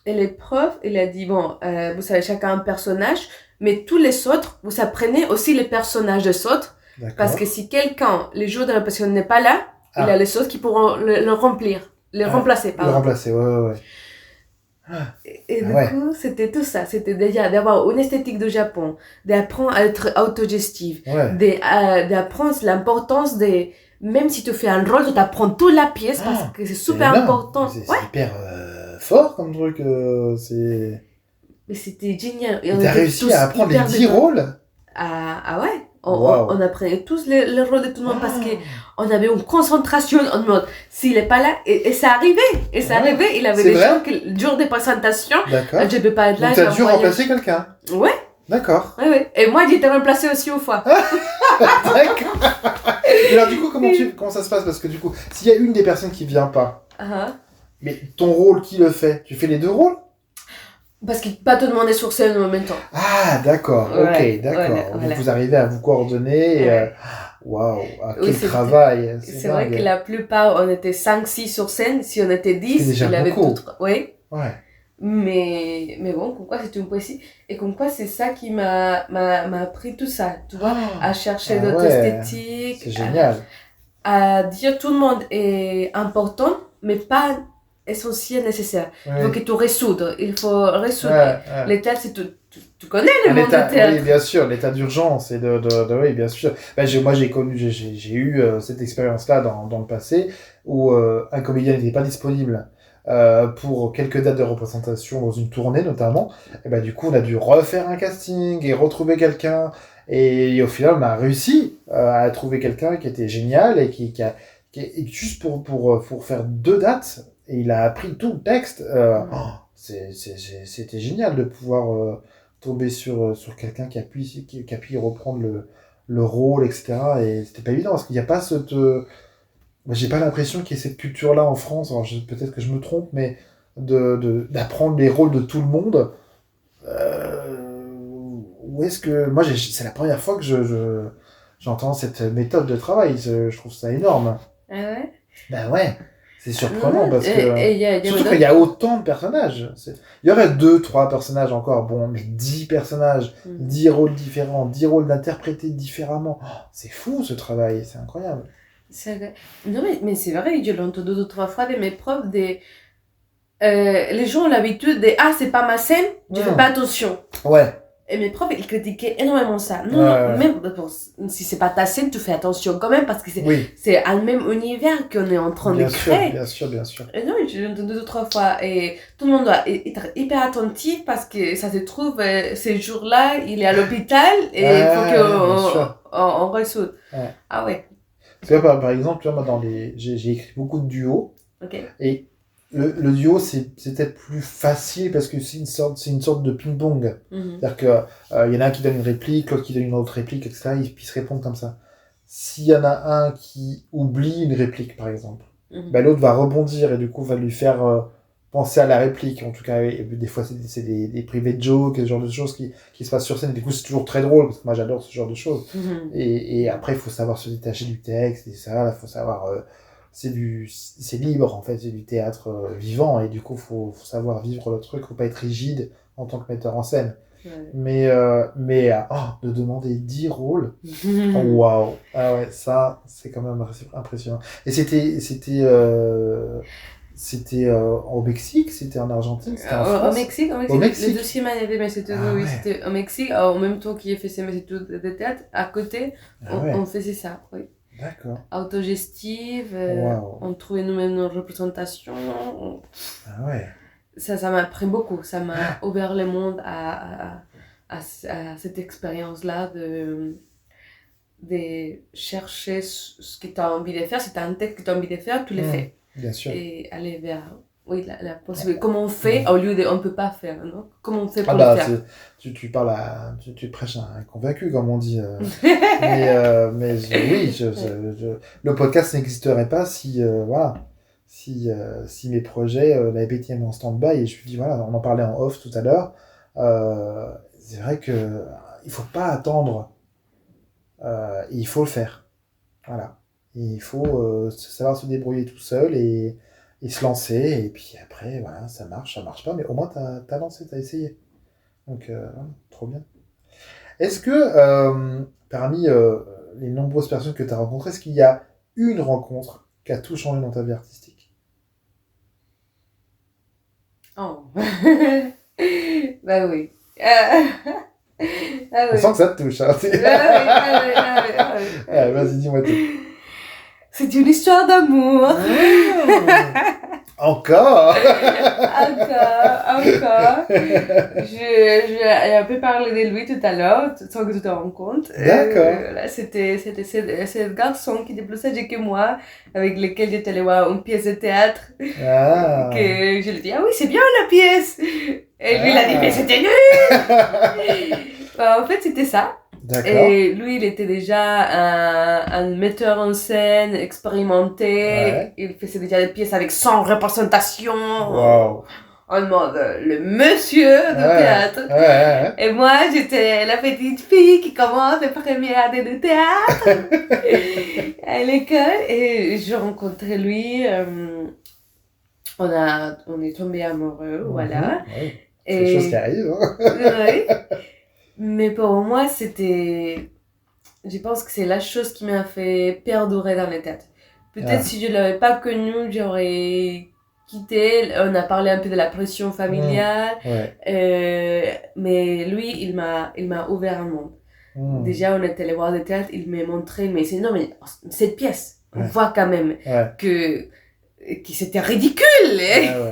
Et le prof, il a dit, bon, vous savez chacun un personnage, mais tous les autres, vous apprenez aussi les personnages des autres. Parce que D'accord. si quelqu'un, le jour de la passion n'est pas là, il a Ah, les autres qui pourront le remplir. Le ah, remplacer, le pardon. remplacer, ouais, ouais, ouais. Ah, Et ah du ouais, coup, c'était tout ça. C'était déjà d'avoir une esthétique du Japon, d'apprendre à être autogestive, ouais. d'apprendre l'importance de... Même si tu fais un rôle, tu t'apprends toute la pièce parce Ah, que c'est c'est super énorme. important. Ouais, C'est hyper fort comme truc. C'est... mais c'était génial. Et Et on t'as était réussi à tous apprendre les hyper 10 dedans. rôles? Ah ouais, Waouh. on apprenait tous les rôles de tout le monde parce que Ah, on avait une concentration en mode s'il est pas là et ça arrivait ouais, il avait c'est des gens vrai? qui le jour des présentations je D'accord. peux pas être Donc là, t'as j'ai un dû voyage. remplacer quelqu'un? Ouais, D'accord. ouais, et moi j'ai été remplacée aussi une fois. D'accord. Et alors du coup, comment ça se passe? Parce que du coup, s'il y a une des personnes qui vient pas, Ah, mais ton rôle, qui le fait? Tu fais les deux rôles? parce qu'il peut pas te demander sur scène en même temps. Ah, d'accord. Ok, Ouais, voilà, d'accord. Donc voilà. vous arrivez à vous coordonner. Ouais. Waouh, ah, Oui, quel travail. C'est c'est vrai que dingue. la plupart on était 5 6 sur scène, si on était Ce qui est 10 déjà il avait tout. beaucoup. Oui. Ouais. Mais bon, comme quoi c'est une poésie. Et comme quoi c'est ça qui m'a appris tout ça, tu vois, à chercher Ah d'autres ouais, esthétiques, c'est génial. à dire tout le monde est important, mais pas essentiel, nécessaire. Il faut Oui. que tu résoudre, il faut résoudre. Ouais, ouais. Les théâtres, tu connais le Un monde du état, oui, théâtre. bien sûr, l'état d'urgence et oui, bien sûr. Ben, moi, j'ai connu, j'ai eu cette expérience-là dans le passé où un comédien n'était pas disponible pour quelques dates de représentation dans une tournée notamment. Et ben, du coup, on a dû refaire un casting et retrouver quelqu'un. Et au final, on a réussi à trouver quelqu'un qui était génial et juste pour faire deux dates. Et il a appris tout le texte. C'était génial de pouvoir tomber sur quelqu'un qui a pu reprendre le rôle, etc. Et c'était pas évident parce qu'il n'y a pas cette. Moi, j'ai pas l'impression qu'il y ait cette culture-là en France. Alors, peut-être que je me trompe, mais d'apprendre les rôles de tout le monde. Où est-ce que. Moi, c'est la première fois que j'entends cette méthode de travail. Je trouve ça énorme. Ah ouais? Ben ouais, c'est surprenant Non, parce que. et il y avait Surtout qu'il y a d'autres. autant de personnages. Il y aurait deux, trois personnages encore, bon, mais 10 personnages, Mhm. 10 rôles différents, 10 rôles d'interprétés différemment. Oh, c'est fou ce travail, c'est incroyable. Non, mais c'est vrai, je l'ai entendu 2 ou 3 fois de mes profs. Les gens ont l'habitude de ah, c'est pas ma scène, je fais Hmm. pas attention. Ouais, Et mes profs, ils critiquaient énormément ça. Non, ouais, même bon, si c'est pas ta scène, tu fais attention quand même parce que oui, c'est un même univers qu'on est en train de bien sûr, créer. bien sûr, bien sûr. Et non, j'ai entendu 2 ou 3 fois. Et tout le monde doit être hyper attentif parce que ça se trouve, ces jours-là, il est à l'hôpital et il faut Ouais, bien qu'on sûr. on résout. Ouais. Ah ouais, Parce que, par exemple, tu vois, moi, j'ai écrit beaucoup de duos, ok. et le duo, c'est peut-être plus facile parce que c'est une sorte de ping-pong. Mhm. C'est-à-dire que, y en a un qui donne une réplique, l'autre qui donne une autre réplique, etc. Ils puissent répondre comme ça. S'il y en a un qui oublie une réplique, par exemple, Mhm. ben, l'autre va rebondir et du coup va lui faire penser à la réplique. En tout cas, et des fois, c'est des private jokes, ce genre de choses qui se passent sur scène. Et du coup, c'est toujours très drôle parce que moi, j'adore ce genre de choses. Mhm. Et après, il faut savoir se détacher du texte et ça, il faut savoir. C'est libre en fait, c'est du théâtre vivant et du coup, faut savoir vivre le truc, faut pas être rigide en tant que metteur en scène. Ouais. De demander 10 rôles. Oh, Mhm. waouh! Ah ouais, ça, c'est quand même impressionnant. Et c'était au Mexique, c'était en Argentine, c'était en Au France? Mexique, Au le Mexique? deuxième année, mais c'était, Ah oui, ouais, c'était au Mexique, en même temps qu'il fait ses études de théâtre, à côté, ah on ouais, faisait ça, oui. d'accord. Autogestive, Waouh, on trouvait nous-mêmes nos représentations. ah ouais. Ça m'a appris beaucoup, ça m'a Ah, ouvert le monde à cette expérience-là de chercher ce que tu as envie de faire. Si tu as un texte que tu as envie de faire, tu le fais. bien sûr. Et aller vers Oui, la possibilité. Comment on fait au lieu de on peut pas faire, non? Comment on fait Ah pour le bah, faire? tu parles tu prêches un convaincu, comme on dit. Mais oui, le podcast n'existerait pas si, voilà, si mes projets n'avaient pas été mis en stand-by. Et je me dis, voilà, on en parlait en off tout à l'heure. C'est vrai que il faut pas attendre, il faut le faire. Voilà. Il faut savoir se débrouiller tout seul et se lancer. Et puis après, voilà, ça marche pas, mais au moins t'as lancé, t'as essayé. Donc, voilà, trop bien. Est-ce que parmi les nombreuses personnes que tu as rencontrées, est-ce qu'il y a une rencontre qui a tout changé dans ta vie artistique? Oh. Bah oui. Ah On sent oui. que ça te touche. Hein. Ah oui, ah oui, ah oui, ah oui. Ouais, vas-y, dis-moi tout. C'est une histoire d'amour. Encore. Encore. J'ai un peu parlé de lui tout à l'heure, sans que tu te rendes compte. D'accord. Là, c'était ce garçon qui était plus âgé que moi, avec lequel j'étais allée voir une pièce de théâtre. Ah. Que je lui ai dit, ah oui, c'est bien la pièce. Et lui, il a dit, mais c'était nul. En fait, c'était ça. D'accord. Et lui, il était déjà un metteur en scène expérimenté. Ouais. Il faisait déjà des pièces avec 100 représentations. Wow. On demande le monsieur de théâtre. Ouais. Et moi, j'étais la petite fille qui commence les premières années de théâtre à l'école. Et je rencontrais lui. On est tombés amoureux, voilà. Ouais. C'est des choses qui arrivent. Hein. Oui. Mais pour moi, c'était... Je pense que c'est la chose qui m'a fait perdurer dans les têtes. Peut-être si je ne l'avais pas connu, j'aurais quitté. On a parlé un peu de la pression familiale. Ouais. Mais lui, il m'a ouvert un monde. Déjà, on était allé voir des théâtres, il m'a montré, mais c'est non, mais cette pièce, on voit quand même que c'était ridicule.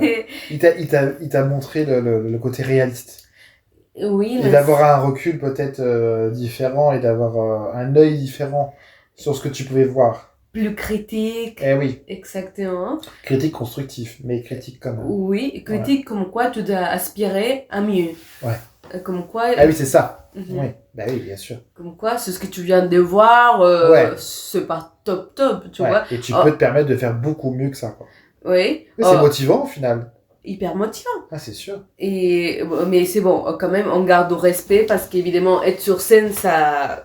Ouais. Il t'a montré le côté réaliste. Oui, et d'avoir un recul peut-être différent et d'avoir un œil différent sur ce que tu pouvais voir. Plus critique. Eh oui. Exactement. Critique constructif, mais critique quand même. Oui, critique comme quoi tu dois aspirer à mieux. Ouais. Comme quoi... Ah oui, c'est ça. Oui, bah oui, bien sûr. Comme quoi, c'est ce que tu viens de voir, c'est pas top, tu vois. Et tu peux te permettre de faire beaucoup mieux que ça, quoi. Oui. Mais c'est motivant au final. Hyper motivant. Ah, c'est sûr. Mais c'est bon, quand même, on garde au respect parce qu'évidemment, être sur scène, ça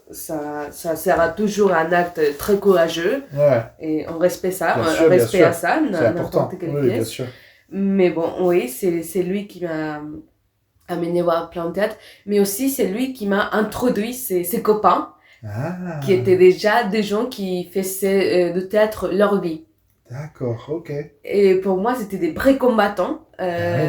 sera toujours un acte très courageux. Ouais. Et on respecte ça, bien on sûr, respecte à ça, c'est important. Quelle Oui, pièce. bien sûr. Mais bon, oui, c'est lui qui m'a amené voir plein de théâtre, mais aussi c'est lui qui m'a introduit ses copains, qui étaient déjà des gens qui faisaient de théâtre leur vie. D'accord, ok. Et pour moi, c'était des vrais combattants.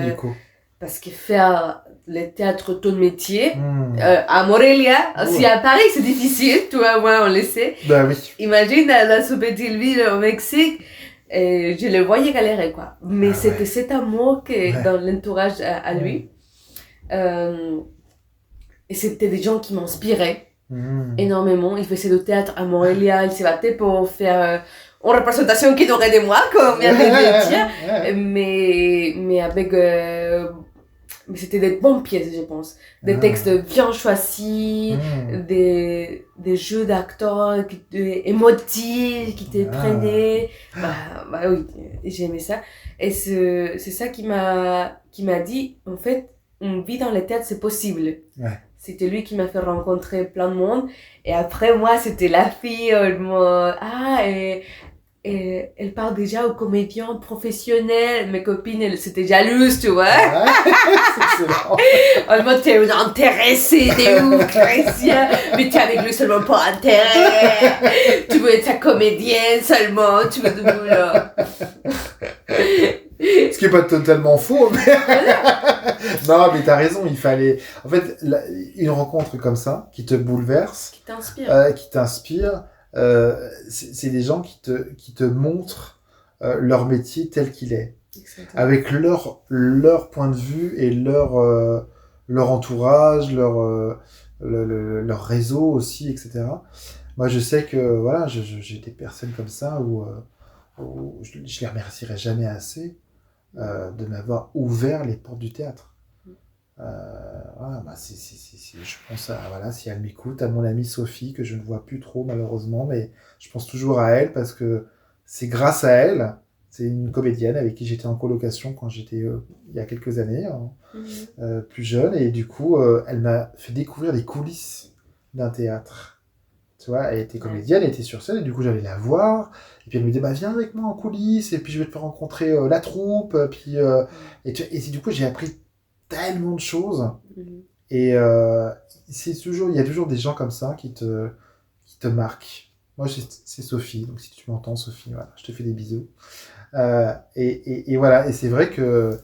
Du coup. Parce que faire le théâtre ton métier, à Morelia, aussi à Paris, c'est difficile, tu vois, moi, on le sait. Bah oui. Imagine dans ce petite ville au Mexique, et je le voyais galérer, quoi. Mais c'était cet amour que dans l'entourage à lui. Et c'était des gens qui m'inspiraient énormément. Ils faisaient du théâtre à Morelia, ils se battaient pour faire une représentation qui aurait de moi, comme vient de le dire. Mais avec... mais c'était des bonnes pièces, je pense. Des textes bien choisis, des jeux d'acteurs émotifs qui te prenaient. Bah oui, j'aimais ça. Et c'est ça qui m'a dit, en fait, une vie dans les théâtres, c'est possible. Ouais. C'était lui qui m'a fait rencontrer plein de monde. Et après, moi, c'était la fille, et elle parle déjà aux comédiens professionnels. Mes copines, elles étaient jalouses, tu vois. C'est excellent. En mode, t'es intéressée, t'es ouf, Chrétien. Mais t'es avec lui seulement pour intérêt. Tu veux être sa comédienne seulement, tu veux du boulot. Ce qui est pas totalement faux, mais... Non, mais t'as raison, il fallait... En fait, une rencontre comme ça, qui te bouleverse... Qui t'inspire, c'est des gens qui te montrent leur métier tel qu'il est. Exactement. Avec leur point de vue et leur entourage, leur réseau aussi, etc. Moi, je sais que, voilà, j'ai des personnes comme ça où je les remercierai jamais assez. de m'avoir ouvert les portes du théâtre. Voilà, bah, je pense à, voilà, si elle m'écoute, à mon amie Sophie, que je ne vois plus trop malheureusement, mais je pense toujours à elle parce que c'est grâce à elle, c'est une comédienne avec qui j'étais en colocation quand j'étais il y a quelques années, hein, plus jeune, et du coup, elle m'a fait découvrir les coulisses d'un théâtre. Tu vois, elle était comédienne, elle était sur scène, et du coup j'allais la voir, et puis elle me disait, bah viens avec moi en coulisses, et puis je vais te faire rencontrer la troupe, et du coup j'ai appris tellement de choses, et il y a toujours des gens comme ça qui te marquent. Moi c'est Sophie, donc si tu m'entends Sophie, voilà, je te fais des bisous. Et voilà, et c'est vrai que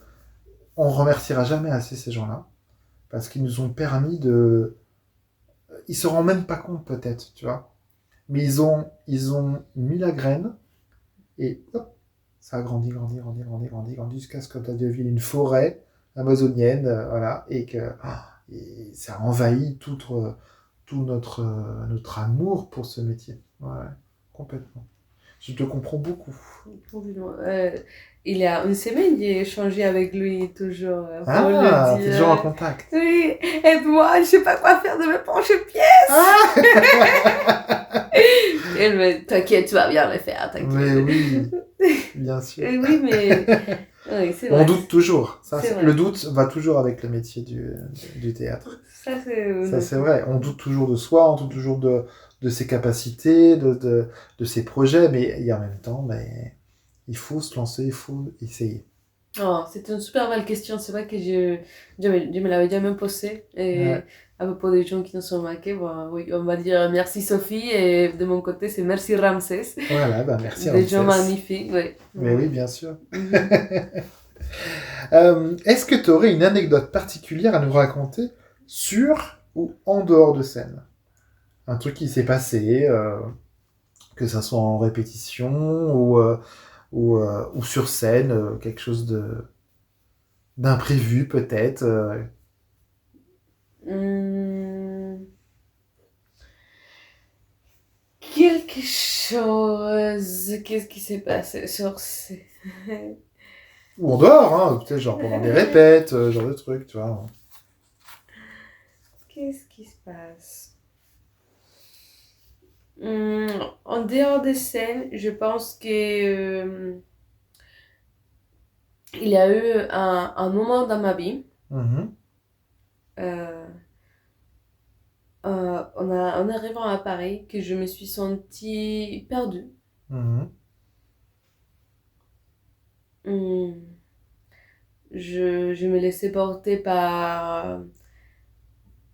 on remerciera jamais assez ces gens-là, parce qu'ils nous ont permis de... Ils se rendent même pas compte peut-être, tu vois. Mais ils ont mis la graine et hop, ça a grandi, grandi, grandi, grandi, grandi, grandi jusqu'à ce que ça devienne une forêt amazonienne, voilà, et ça envahit tout notre amour pour ce métier. Ouais, complètement. Je te comprends beaucoup. Il y a une semaine, j'ai échangé avec lui toujours pour lui Ah, t'es dire toujours en contact. oui, aide-moi, je sais pas quoi faire de mes planches-pièces. Ah Elle me t'inquiète, tu vas bien le faire, t'inquiète. Mais oui, bien sûr. Oui, mais oui, c'est vrai. On doute toujours. C'est vrai. Le doute va toujours avec le métier du théâtre. Ça, C'est vrai. On doute toujours de soi, on doute toujours de ses capacités, de ses projets, et en même temps, il faut se lancer, il faut essayer. Oh, c'est une super belle question. C'est vrai que je me l'avais jamais posée. Et Ouais. à propos des gens qui nous sont marqués, bon, oui, on va dire merci Sophie. Et de mon côté, c'est merci Ramsès. Voilà, bah merci Des Ramsès. gens magnifiques, oui. Mais oui, bien sûr. Mhm. Est-ce que tu aurais une anecdote particulière à nous raconter sur ou en dehors de scène? Un truc qui s'est passé, que ça soit en répétition ou sur scène, quelque chose d'imprévu peut-être. Quelque chose. Qu'est-ce qui s'est passé sur ces... Ou en dehors, hein, peut-être genre pendant des répètes, genre de trucs, tu vois. Qu'est-ce qui se passe? En dehors des scènes, je pense que il y a eu un moment dans ma vie, Mhm, euh, en arrivant à Paris, que je me suis sentie perdue. mhm, Hum, je me laissais porter par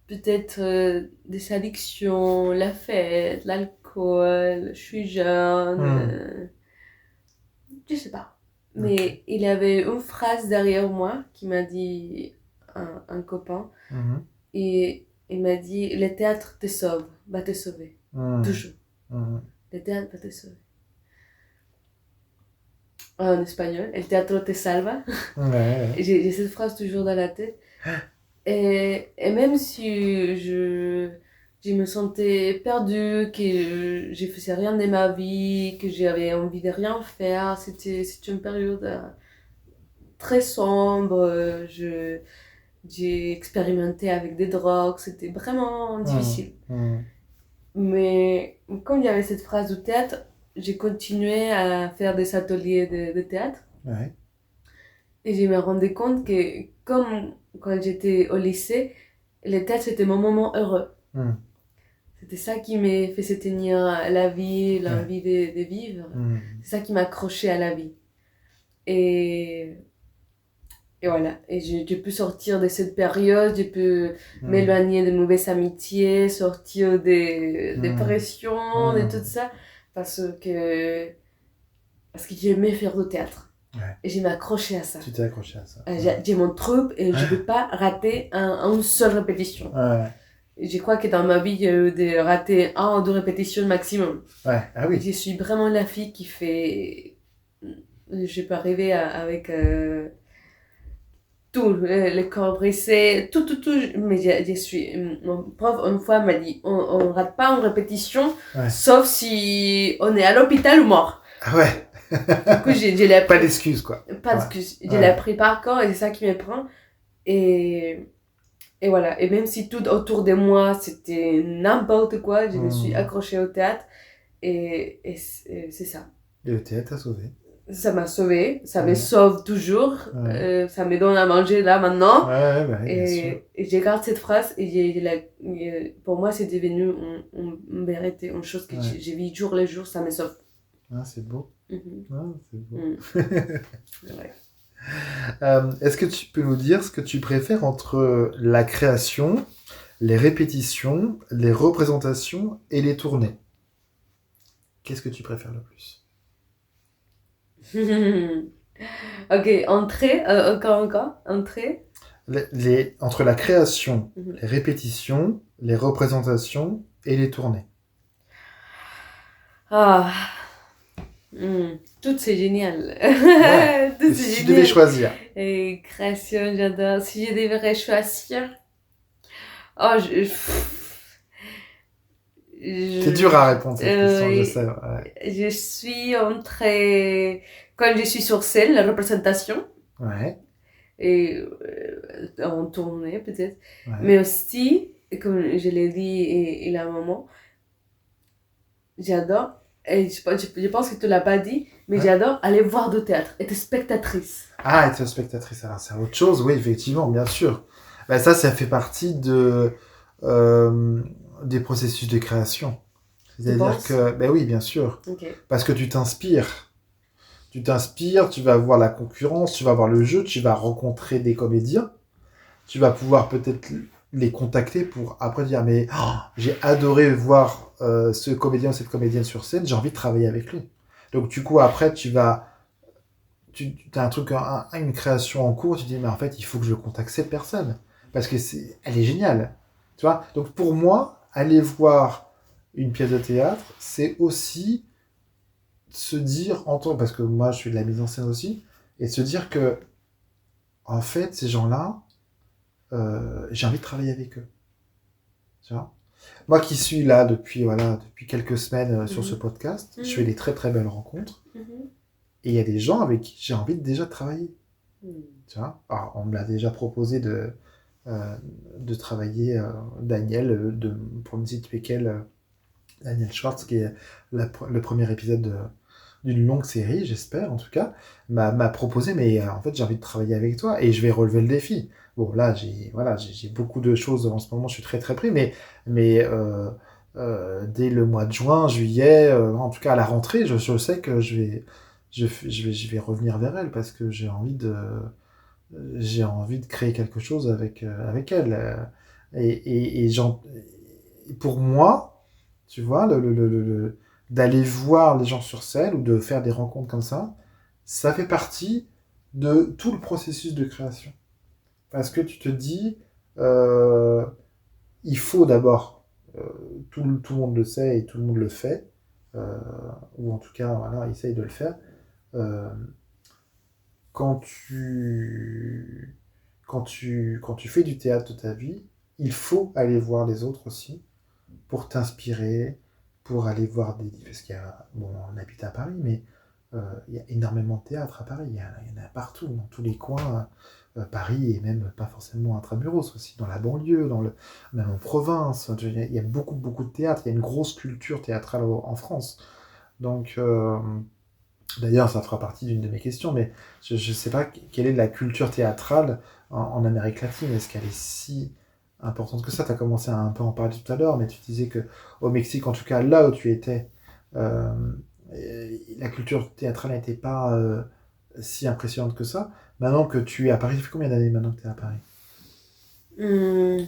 peut-être des addictions, la fête, l'alcool, je suis jeune, je sais pas. Mais ok. il y avait une phrase derrière moi qui m'a dit un copain. Mhm, Et il m'a dit, le théâtre te sauve, va te sauver. mhm, Toujours. mhm. Le théâtre va te sauver. En espagnol, el teatro te salva. Ouais, J'ai cette phrase toujours dans la tête. Et même si je me sentais perdue, que je faisais rien de ma vie, que j'avais envie de rien faire, c'était une période très sombre. J'ai expérimenté avec des drogues, c'était vraiment difficile. mhm, Mais comme il y avait cette phrase du théâtre, j'ai continué à faire des ateliers de théâtre. ouais. Et je me rendais compte que, comme quand j'étais au lycée, le théâtre c'était mon moment heureux. Mhm, C'était ça qui me faisait tenir la vie, ouais. l'envie de vivre. Mhm, C'est ça qui m'accrochait à la vie. Et, et voilà. Et j'ai pu sortir de cette période, j'ai pu m'éloigner de mauvaises amitiés, sortir des pressions, de tout ça. Parce que j'aimais faire du théâtre. Ouais. Et j'ai m'accroché à ça. Tu t'es accroché à ça. J'ai mon troupe et je ne peux pas rater une seule répétition. Ouais. Et je crois que dans ma vie, j'ai eu de rater 1 ou 2 répétitions maximum. Ouais, ah oui. Je suis vraiment la fille qui fait... Je peux arriver avec tout, le corps brisé, tout. Mais je suis... Mon prof, une fois, m'a dit, on rate pas une répétition, Ouais. sauf si on est à l'hôpital ou mort. Ah ouais. Du coup, j'ai appris. Pas d'excuses, quoi. Pas Ouais. d'excuse. Je l'ai appris par cœur et c'est ça qui me prend. Et, et voilà. Et même si tout autour de moi, c'était n'importe quoi, je me suis accrochée au théâtre. Et c'est ça. Et le théâtre a sauvé. Ça m'a sauvée, ça me sauve toujours, Ouais. ça me donne à manger là maintenant. Ouais, bien sûr. Et je garde cette phrase et pour moi c'est devenu une vérité, une chose que j'ai vis jour le jour, ça me sauve. Ah, c'est beau. Ah, c'est beau. Ouais. Est-ce que tu peux nous dire ce que tu préfères entre la création, les répétitions, les représentations et les tournées? Qu'est-ce que tu préfères le plus? Ok, entrée, encore, entrée. Entre la création, les répétitions, les représentations et les tournées. Ah, tout c'est génial. Ouais. Tout Si c'est tu génial. devais choisir. Et création, j'adore. Si je devrais choisir, oh, C'est dur à répondre cette question, je sais. Ouais. Je suis entre quand je suis sur scène, la représentation, Ouais. et en tournée peut-être, Ouais. mais aussi, comme je l'ai dit et la maman, j'adore, et je pense que tu l'as pas dit, mais j'adore aller voir du théâtre, être spectatrice. Ah, être spectatrice, alors c'est autre chose, oui, effectivement, bien sûr. Ben, ça fait partie des processus de création. C'est-à-dire que, ben oui, bien sûr. Okay. Parce que tu t'inspires. Tu vas voir la concurrence, tu vas voir le jeu, tu vas rencontrer des comédiens, tu vas pouvoir peut-être les contacter pour après dire mais j'ai adoré voir ce comédien ou cette comédienne sur scène, j'ai envie de travailler avec lui. Donc du coup après tu as un truc, une création en cours, tu dis mais en fait il faut que je contacte cette personne parce que elle est géniale, tu vois. Donc pour moi aller voir une pièce de théâtre c'est aussi se dire parce que moi je fais de la mise en scène aussi et se dire que en fait ces gens-là j'ai envie de travailler avec eux, tu vois. Moi qui suis là depuis quelques semaines sur ce podcast, je fais des très très belles rencontres et il y a des gens avec qui j'ai envie de déjà travailler, tu vois. Alors, on me l'a déjà proposé de travailler Daniel pour une petite péquelle Daniel Schwartz qui est le premier épisode d'une longue série, j'espère en tout cas, m'a proposé mais en fait j'ai envie de travailler avec toi et je vais relever le défi. Bon là j'ai beaucoup de choses en ce moment, je suis très très pris mais dès le mois de juin, juillet, en tout cas à la rentrée, je sais que je vais revenir vers elle parce que j'ai envie de créer quelque chose avec elle et pour moi, tu vois, d'aller voir les gens sur scène ou de faire des rencontres comme ça fait partie de tout le processus de création. Parce que tu te dis, il faut d'abord, tout le monde le sait et tout le monde le fait, ou en tout cas, voilà, essaye de le faire. Quand tu fais du théâtre de ta vie, il faut aller voir les autres aussi pour t'inspirer, pour aller voir parce qu'il y a, bon, on habite à Paris, mais il y a énormément de théâtre à Paris, il y en a partout, dans tous les coins, Paris et même pas forcément intramuros aussi, dans la banlieue, même en province, il y a beaucoup beaucoup de théâtre, il y a une grosse culture théâtrale en France. Donc, d'ailleurs, ça fera partie d'une de mes questions, mais je ne sais pas quelle est la culture théâtrale en Amérique latine, est-ce qu'elle est si importante que ça? Tu as commencé à un peu en parler tout à l'heure, mais tu disais qu'au Mexique, en tout cas là où tu étais, la culture théâtrale n'était pas si impressionnante que ça. Maintenant que tu es à Paris, ça fait combien d'années maintenant que tu es à Paris?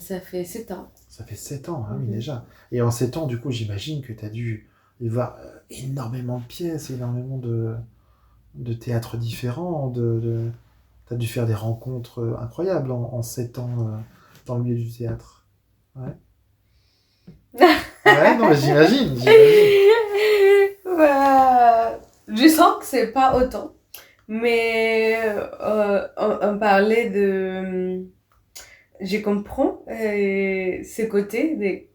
Ça fait 7 ans. Ça fait 7 ans, hein, oui, déjà. Et en 7 ans, du coup, j'imagine que tu as dû voir énormément de pièces, énormément de théâtres différents, tu as dû faire des rencontres incroyables en 7 ans dans le milieu du théâtre. Ouais. Ouais, non, mais j'imagine. Je sens que c'est pas autant, mais on parlait de... Je comprends ce côté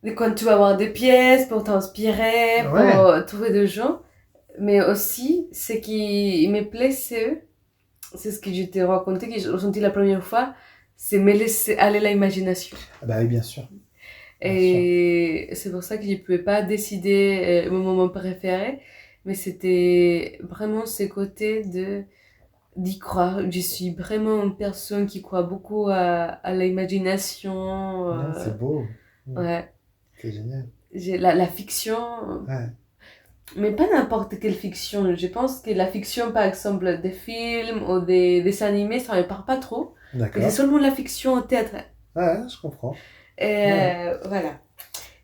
de quand tu vas voir des pièces pour t'inspirer, pour trouver des gens. Mais aussi, ce qui me plaît, c'est ce que je t'ai raconté, que j'ai ressenti la première fois, c'est me laisser aller l'imagination. Ah bah oui, bien sûr. Bien sûr. Et c'est pour ça que je ne pouvais pas décider mon moment préféré, mais c'était vraiment ce côté d'y croire. Je suis vraiment une personne qui croit beaucoup à l'imagination. Non, c'est beau. Ouais. C'est génial. La fiction, Ouais. mais pas n'importe quelle fiction. Je pense que la fiction, par exemple, des films ou des animés, ça ne me parle pas trop. Mais c'est D'accord. seulement la fiction au théâtre. Ouais, je comprends. Et Ouais. voilà.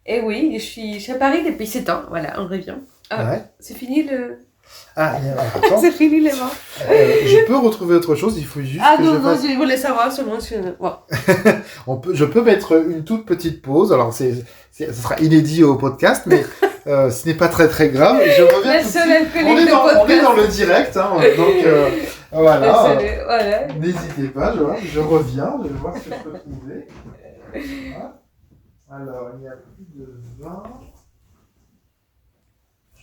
Et oui, je suis à Paris depuis 7 ans. Voilà, on revient. Ah, Ouais. c'est fini le... Ah, attends. c'est fini les mots. Je peux retrouver autre chose, il faut juste Ah que non, je non, fasse... je voulais savoir seulement si... Ouais. Je peux mettre une toute petite pause, alors ce sera inédit au podcast, mais ce n'est pas très très grave. Je reviens La tout de seule suite. alcoolique On est de dans podcast. le direct, hein, donc voilà. Désolée, voilà. N'hésitez pas, je reviens, je vais voir ce que je peux trouver. Voilà. Alors, il y a plus de 20.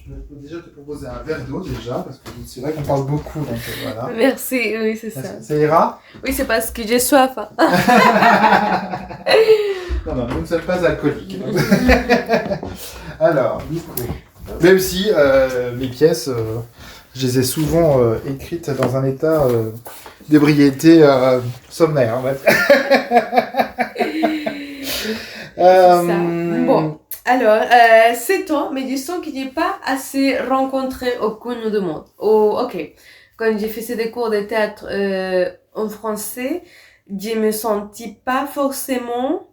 Je peux déjà te proposer un verre d'eau déjà, parce que c'est vrai qu'on parle beaucoup, donc voilà. Merci, oui, c'est ça. Ça ira? Oui, c'est parce que j'ai soif. Hein. Non, nous ne sommes pas alcooliques. Alors, du coup, même si mes pièces, je les ai souvent écrites dans un état d'ébriété sommaire, on va dire. Ça. Bon, alors, c'est toi, mais je sens qu'il n'y a pas assez rencontré aucun de monde. Oh, ok. Quand j'ai fait ces cours de théâtre en français, je me sentis pas forcément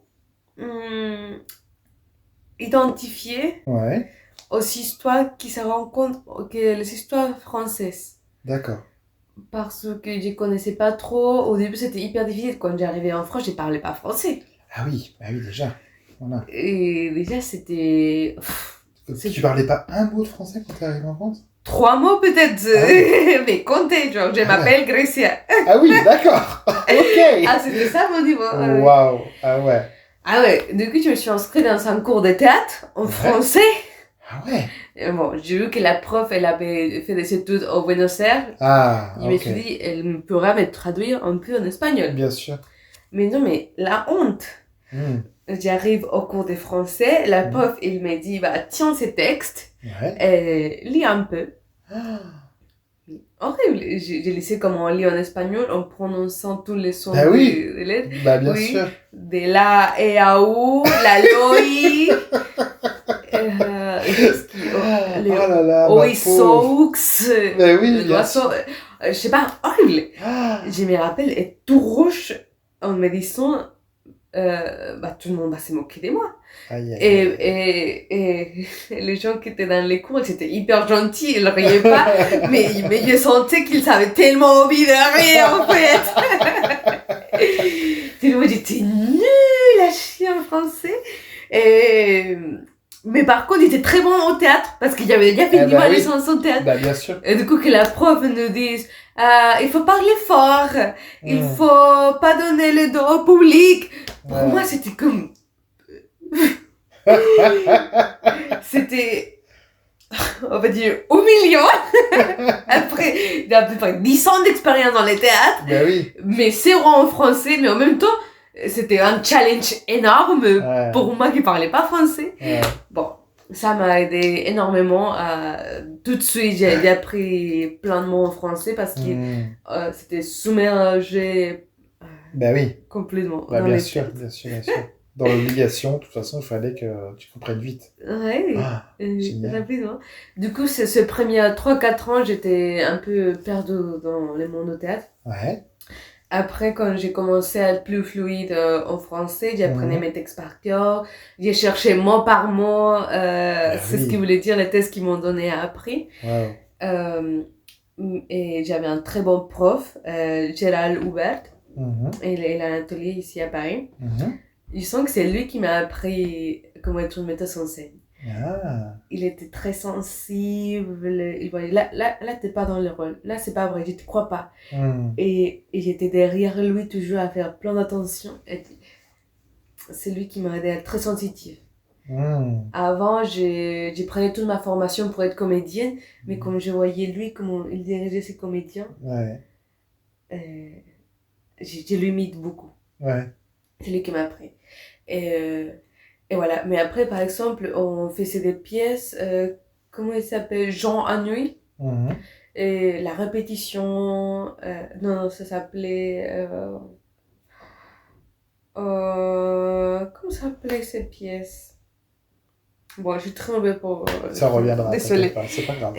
identifiée Ouais, aux histoires qui se rencontrent, que les histoires françaises. d'accord. Parce que je connaissais pas trop. Au début, c'était hyper difficile. Quand j'arrivais en France, je parlais pas français. Ah oui, déjà. Voilà. Et déjà, c'était... Tu parlais pas un mot de français quand t'es arrivé en France? 3 mots peut-être, Ah oui. mais comptez, genre, je Ah m'appelle Grecia. Ah oui, d'accord. Ok. Ah, c'était ça mon niveau. Waouh. Ah ouais. Ah ouais, du coup, je me suis inscrite dans un cours de théâtre en français. Ah ouais. Et bon, j'ai vu que la prof, elle avait fait des études au Buenos Aires. Ah, Je me suis dit, elle pourra me traduire un peu en espagnol. Bien sûr. Mais non, mais la honte. J'arrive au cours de français, la prof, il me dit, bah, tiens ces textes, lis un peu. Horrible. J'ai laissé comme on lit en espagnol en prononçant tous les sons des lettres. Bah bien sûr. De la et à ou, la loi, les oiseaux, oui, l'oiseau, je sais pas, horrible. Je me rappelle être tout rouge en me disant, bah tout le monde va se moquer de moi. Et les gens qui étaient dans les cours, ils étaient hyper gentils, ils riaient pas, mais je sentais qu'ils avaient tellement envie de rire, en fait. Tellement j'étais nulle à chier en français. Mais par contre, il était très bon au théâtre, parce qu'il y avait déjà fait une licence au théâtre. Bah, bien sûr. Et du coup, que la prof nous dise, il faut parler fort, il faut pas donner le dos au public. Pour moi, c'était comme... c'était, on va dire, humiliant. Après à peu près 10 ans d'expérience dans les théâtres. Bah oui. Mais c'est en français, mais en même temps, c'était un challenge énorme pour moi qui parlais pas français. Bon, ça m'a aidé énormément. Tout de suite, j'ai appris plein de mots en français parce que c'était submergé bah oui. complètement. Bah, bien sûr. Dans l'obligation, de toute façon, il fallait que tu comprennes vite. Ouais, rapidement. Du coup, ce premier 3-4 ans, j'étais un peu perdue dans le monde au théâtre. Ouais. Après, quand j'ai commencé à être plus fluide en français, j'apprenais mes textes par cœur. J'ai cherché mot par mot. C'est ce qui voulait dire les textes qu'ils m'ont donné à appris. Et j'avais un très bon prof, Gérald Hubert. Il a un atelier ici à Paris. Je sens que c'est lui qui m'a appris comment être une metteuse en scène. Il était très sensible. Il voyait, là, t'es pas dans le rôle. Là, c'est pas vrai, je te crois pas. Et j'étais derrière lui toujours à faire plein d'attention. C'est lui qui m'a aidé à être très sensitive. Avant, j'ai pris toute ma formation pour être comédienne, mais comme je voyais lui, comment il dirigeait ses comédiens, Ouais. euh, je l'imite beaucoup. Ouais. C'est lui qui m'a appris. Et voilà. Mais après, par exemple, on faisait des pièces, comment il s'appelle? Jean Anouilh. Mhm. Et la répétition, non, ça s'appelait, comment s'appelait cette pièce? Bon, je suis très mauvaise pour le Ça film. reviendra, t'inquiète Désolée. pas, c'est pas grave.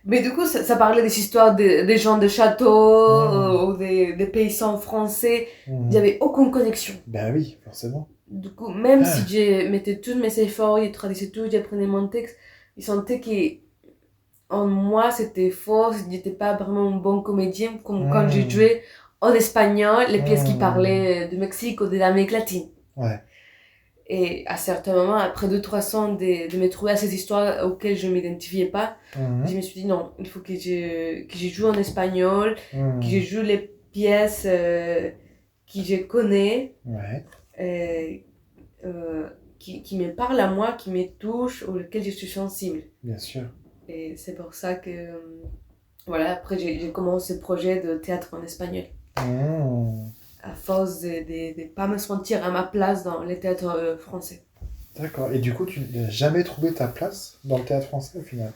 Mais du coup, ça parlait des histoires des gens de château Mhm. ou des paysans français. Il n'y Mhm. avait aucune connexion. Ben oui, forcément. Du coup, même si Ah. je mettais tous mes efforts, je traduisais tout, j'apprenais mon texte, je sentais qu'en moi, c'était faux, je n'étais pas vraiment un bon comédien, comme quand j'ai Mhm. joué en espagnol, les pièces qui Mhm. parlaient du Mexique ou de l'Amérique latine. Ouais. Et à certains moments, après 2-3 ans de me trouver à ces histoires auxquelles je ne m'identifiais pas, je Mhm. me suis dit non, il faut que je joue en espagnol, que je Mhm. joue les pièces que je connais, Ouais, euh, qui me parlent à moi, qui me touchent, auxquelles je suis sensible. bien sûr. Et c'est pour ça que, voilà, après j'ai commencé ce projet de théâtre en espagnol. Mhm. À force de ne pas me sentir à ma place dans les théâtres français. D'accord. Et du coup, tu n'as jamais trouvé ta place dans le théâtre français au final?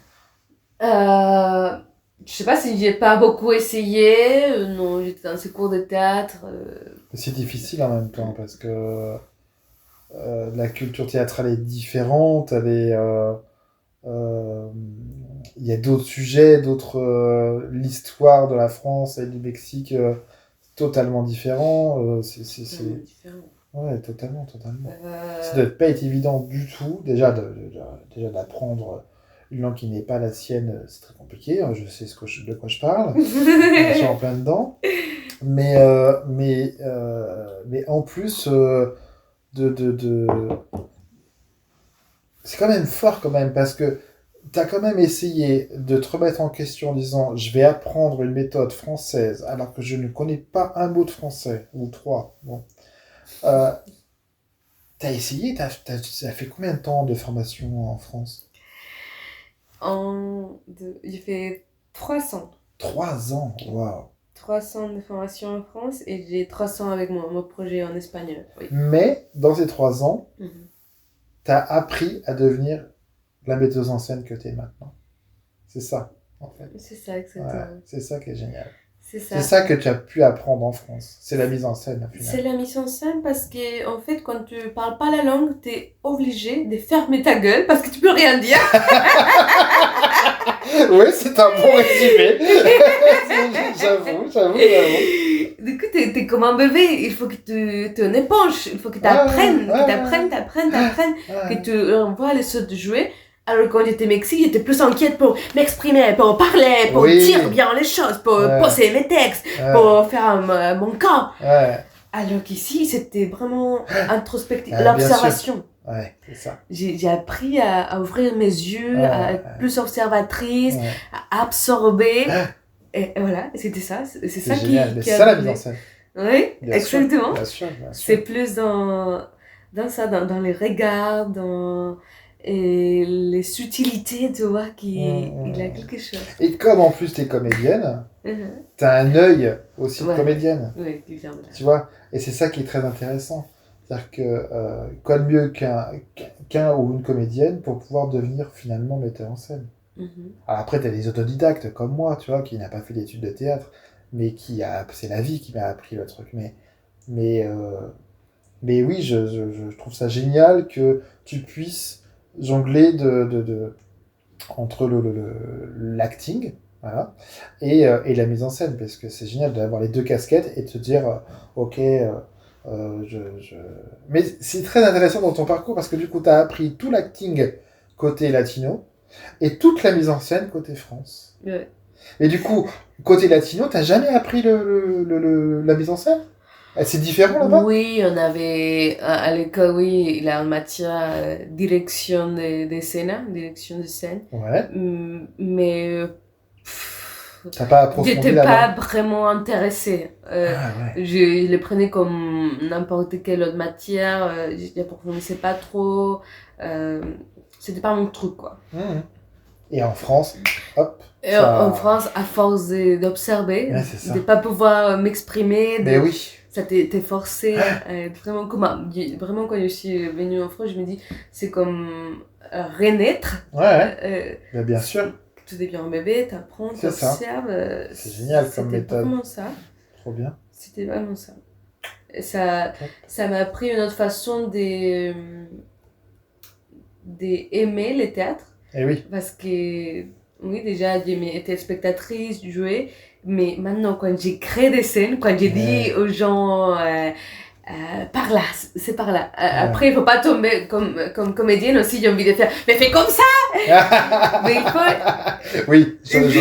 Euh, je sais pas si j'ai pas beaucoup essayé. Non, j'étais dans ces cours de théâtre. C'est difficile en même temps parce que la culture théâtrale est différente, euh, il y a d'autres sujets, l'histoire de la France et du Mexique totalement différents. Totalement différent. Ouais, totalement, totalement. Ça Euh, doit pas être évident du tout. Déjà d'apprendre une langue qui n'est pas la sienne, c'est très compliqué. Hein, je sais de quoi je parle. Je suis en plein dedans. Mais en plus, de, de, de... c'est quand même fort quand même parce que tu as quand même essayé de te remettre en question en disant je vais apprendre une méthode française alors que je ne connais pas un mot de français ou trois. Bon. Euh, T'as essayé, t'as fait combien de temps de formation en France? j'ai fait 300. 3 ans, waouh. 300 de formation en France et j'ai 300 avec mon projet en espagnol. Oui. Mais dans ces 3 ans, Mhm. t'as appris à devenir la metteuse en scène que t'es maintenant. C'est ça, en fait. C'est ça, Ouais, exactement. c'est ça qui est génial. C'est C'est ça. ça que tu as pu apprendre en France. C'est la mise en scène, au C'est final. la mise en scène parce que, en fait, quand tu parles pas la langue, t'es obligé de fermer ta gueule parce que tu peux rien dire. Oui, c'est un bon résumé. J'avoue. Du coup, t'es comme un bébé. Il faut que tu en éponges. Il faut que tu Ouais, apprennes, ouais, que ouais. tu envoies les autres jouer. Alors quand j'étais au Mexique, j'étais plus inquiète pour m'exprimer, pour parler, pour dire Oui, bien les choses, pour ouais, poser mes textes, ouais, pour faire mon camp. ouais. Alors qu'ici, c'était vraiment introspectif, Bien sûr. l'observation. Ouais, c'est ça. J'ai appris à ouvrir mes yeux, à être Ouais, plus observatrice, ouais. à absorber. Et voilà, c'était ça. C'est C'est ça génial. Mais qui c'est a ça la mise en bougé. scène. Oui, Bien sûr, exactement. bien sûr, bien sûr. C'est plus dans ça, dans les regards, et les subtilités, tu vois, il a Hum. quelque chose. Et comme en plus t'es comédienne, Mhm. t'as un œil aussi de Ouais, comédienne. ouais, qui vient de là. Tu vois? Et c'est ça qui est très intéressant. C'est-à-dire que quoi de mieux qu'un ou une comédienne pour pouvoir devenir finalement metteur en scène. Mhm. Alors après, t'as des autodidactes comme moi, tu vois, qui n'a pas fait d'études de théâtre, mais c'est la vie qui m'a appris le truc. Mais, euh, mais oui, je trouve ça génial que tu puisses jongler entre l'acting, voilà, et la mise en scène, parce que c'est génial d'avoir les deux casquettes et de te dire, ok, euh, je, je... mais c'est très intéressant dans ton parcours parce que du coup, tu as appris tout l'acting côté latino et toute la mise en scène côté France. Ouais. Et du coup, côté latino, t'as jamais appris la mise en scène? C'est différent là-bas? Oui, on avait à l'école, oui, la matière direction de scène, direction de scène. Ouais. Mais T'as pas approfondi j'étais là-bas? pas vraiment intéressée. Ah ouais. Je les prenais comme n'importe quelle autre matière. Je n'approfondissais pas trop. Euh, C'était pas mon truc, quoi. Mhm. Et en France, hop, Et en ça... France, à force d'observer, Ouais, c'est de ça. pas pouvoir m'exprimer, Mais oui. ça t'es forcé à être vraiment comme vraiment quand je suis venue en France, je me dis c'est comme renaître. Ouais, ouais. Bien C'est- sûr. Tu deviens un bébé, t'apprends, C'est ça. t'observes. C'est génial comme C'était méthode. vraiment ça. Trop bien. C'était vraiment ça. Et ça m'a appris une autre façon d'aimer les théâtres. Et oui. Parce que, oui, déjà, j'étais spectatrice, jouer. Mais maintenant, quand j'ai créé des scènes, quand j'ai dit aux gens, par là, c'est par là. Après, il faut pas tomber comme comédienne aussi, j'ai envie de faire, mais fais comme ça! Mais il faut... Oui, je comprends.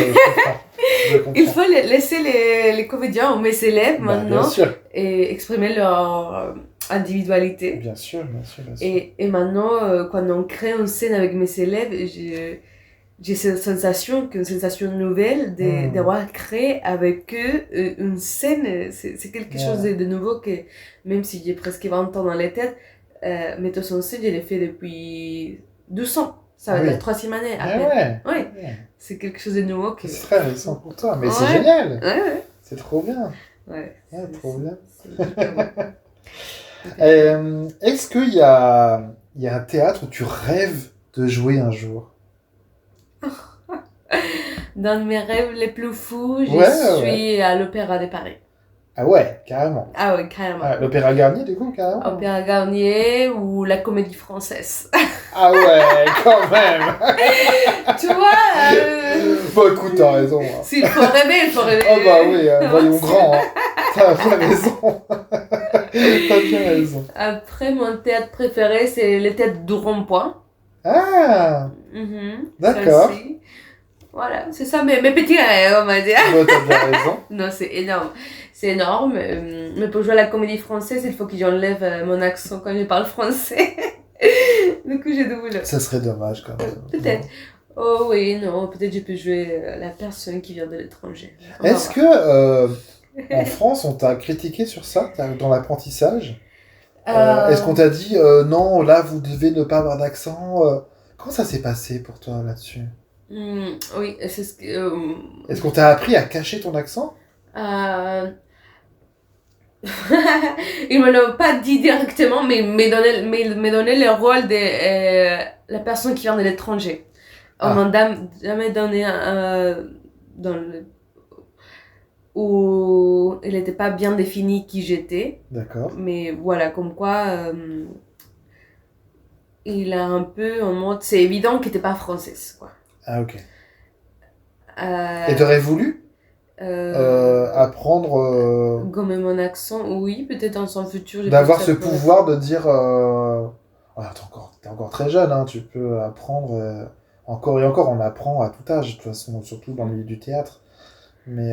Je comprends. Il faut laisser les comédiens, mes élèves maintenant, bien sûr. et exprimer leur individualité. Bien sûr, bien sûr, bien sûr. Et maintenant, quand on crée une scène avec mes élèves, j'ai cette sensation, une sensation nouvelle d'avoir créé avec eux une scène. C'est quelque chose de nouveau que, même si j'ai presque 20 ans dans la tête, metteuse en scène, je l'ai fait depuis 12 ans. Ça va être la 3e année à peine. Ouais. C'est quelque chose de nouveau. C'est très récent pour toi, mais c'est génial. Ouais. C'est trop bien. Ouais. Trop bien. Est-ce qu'il y a un théâtre où tu rêves de jouer un jour? Dans mes rêves les plus fous, je suis à l'Opéra de Paris. Ah ouais, carrément. Ah ouais, carrément. Ah, l'Opéra Garnier, du coup, carrément. Opéra Garnier ou la Comédie Française. Ah ouais, quand même. Tu vois Bon, écoute, t'as raison. Hein. S'il faut rêver, il faut rêver. Oh bah oui, voyons grand. Hein. T'as bien raison. T'as bien raison. Après, mon théâtre préféré, c'est le théâtre du Rond-Point. Ah d'accord. Voilà, c'est ça mes petits rêves, on va dire. Bah, t'as bien raison. Non, c'est énorme. C'est énorme. Mais pour jouer à la Comédie Française, il faut que j'enlève mon accent quand je parle français. Du coup, j'ai de boulot. Ça serait dommage quand même. Peut-être. Oh oui, non, peut-être je peux jouer la personne qui vient de l'étranger. Est-ce que en France, on t'a critiqué sur ça dans l'apprentissage Est-ce qu'on t'a dit non, là, vous devez ne pas avoir d'accent Comment ça s'est passé pour toi là-dessus Oui, c'est ce que... Est-ce qu'on t'a appris à cacher ton accent Ils me l'ont pas dit directement, mais ils me donné le rôle de la personne qui vient de l'étranger. On m'a jamais donné où il n'était pas bien défini qui j'étais. D'accord. Mais voilà, comme quoi il a un peu en mode, c'est évident qu'il n'était pas française, quoi. Ah ok. Et t'aurais voulu apprendre gommer mon accent, oui, peut-être dans son futur. D'avoir ce pouvoir de dire t'es encore très jeune, hein, tu peux apprendre encore et encore, on apprend à tout âge, de toute façon, surtout dans le milieu du théâtre. Mais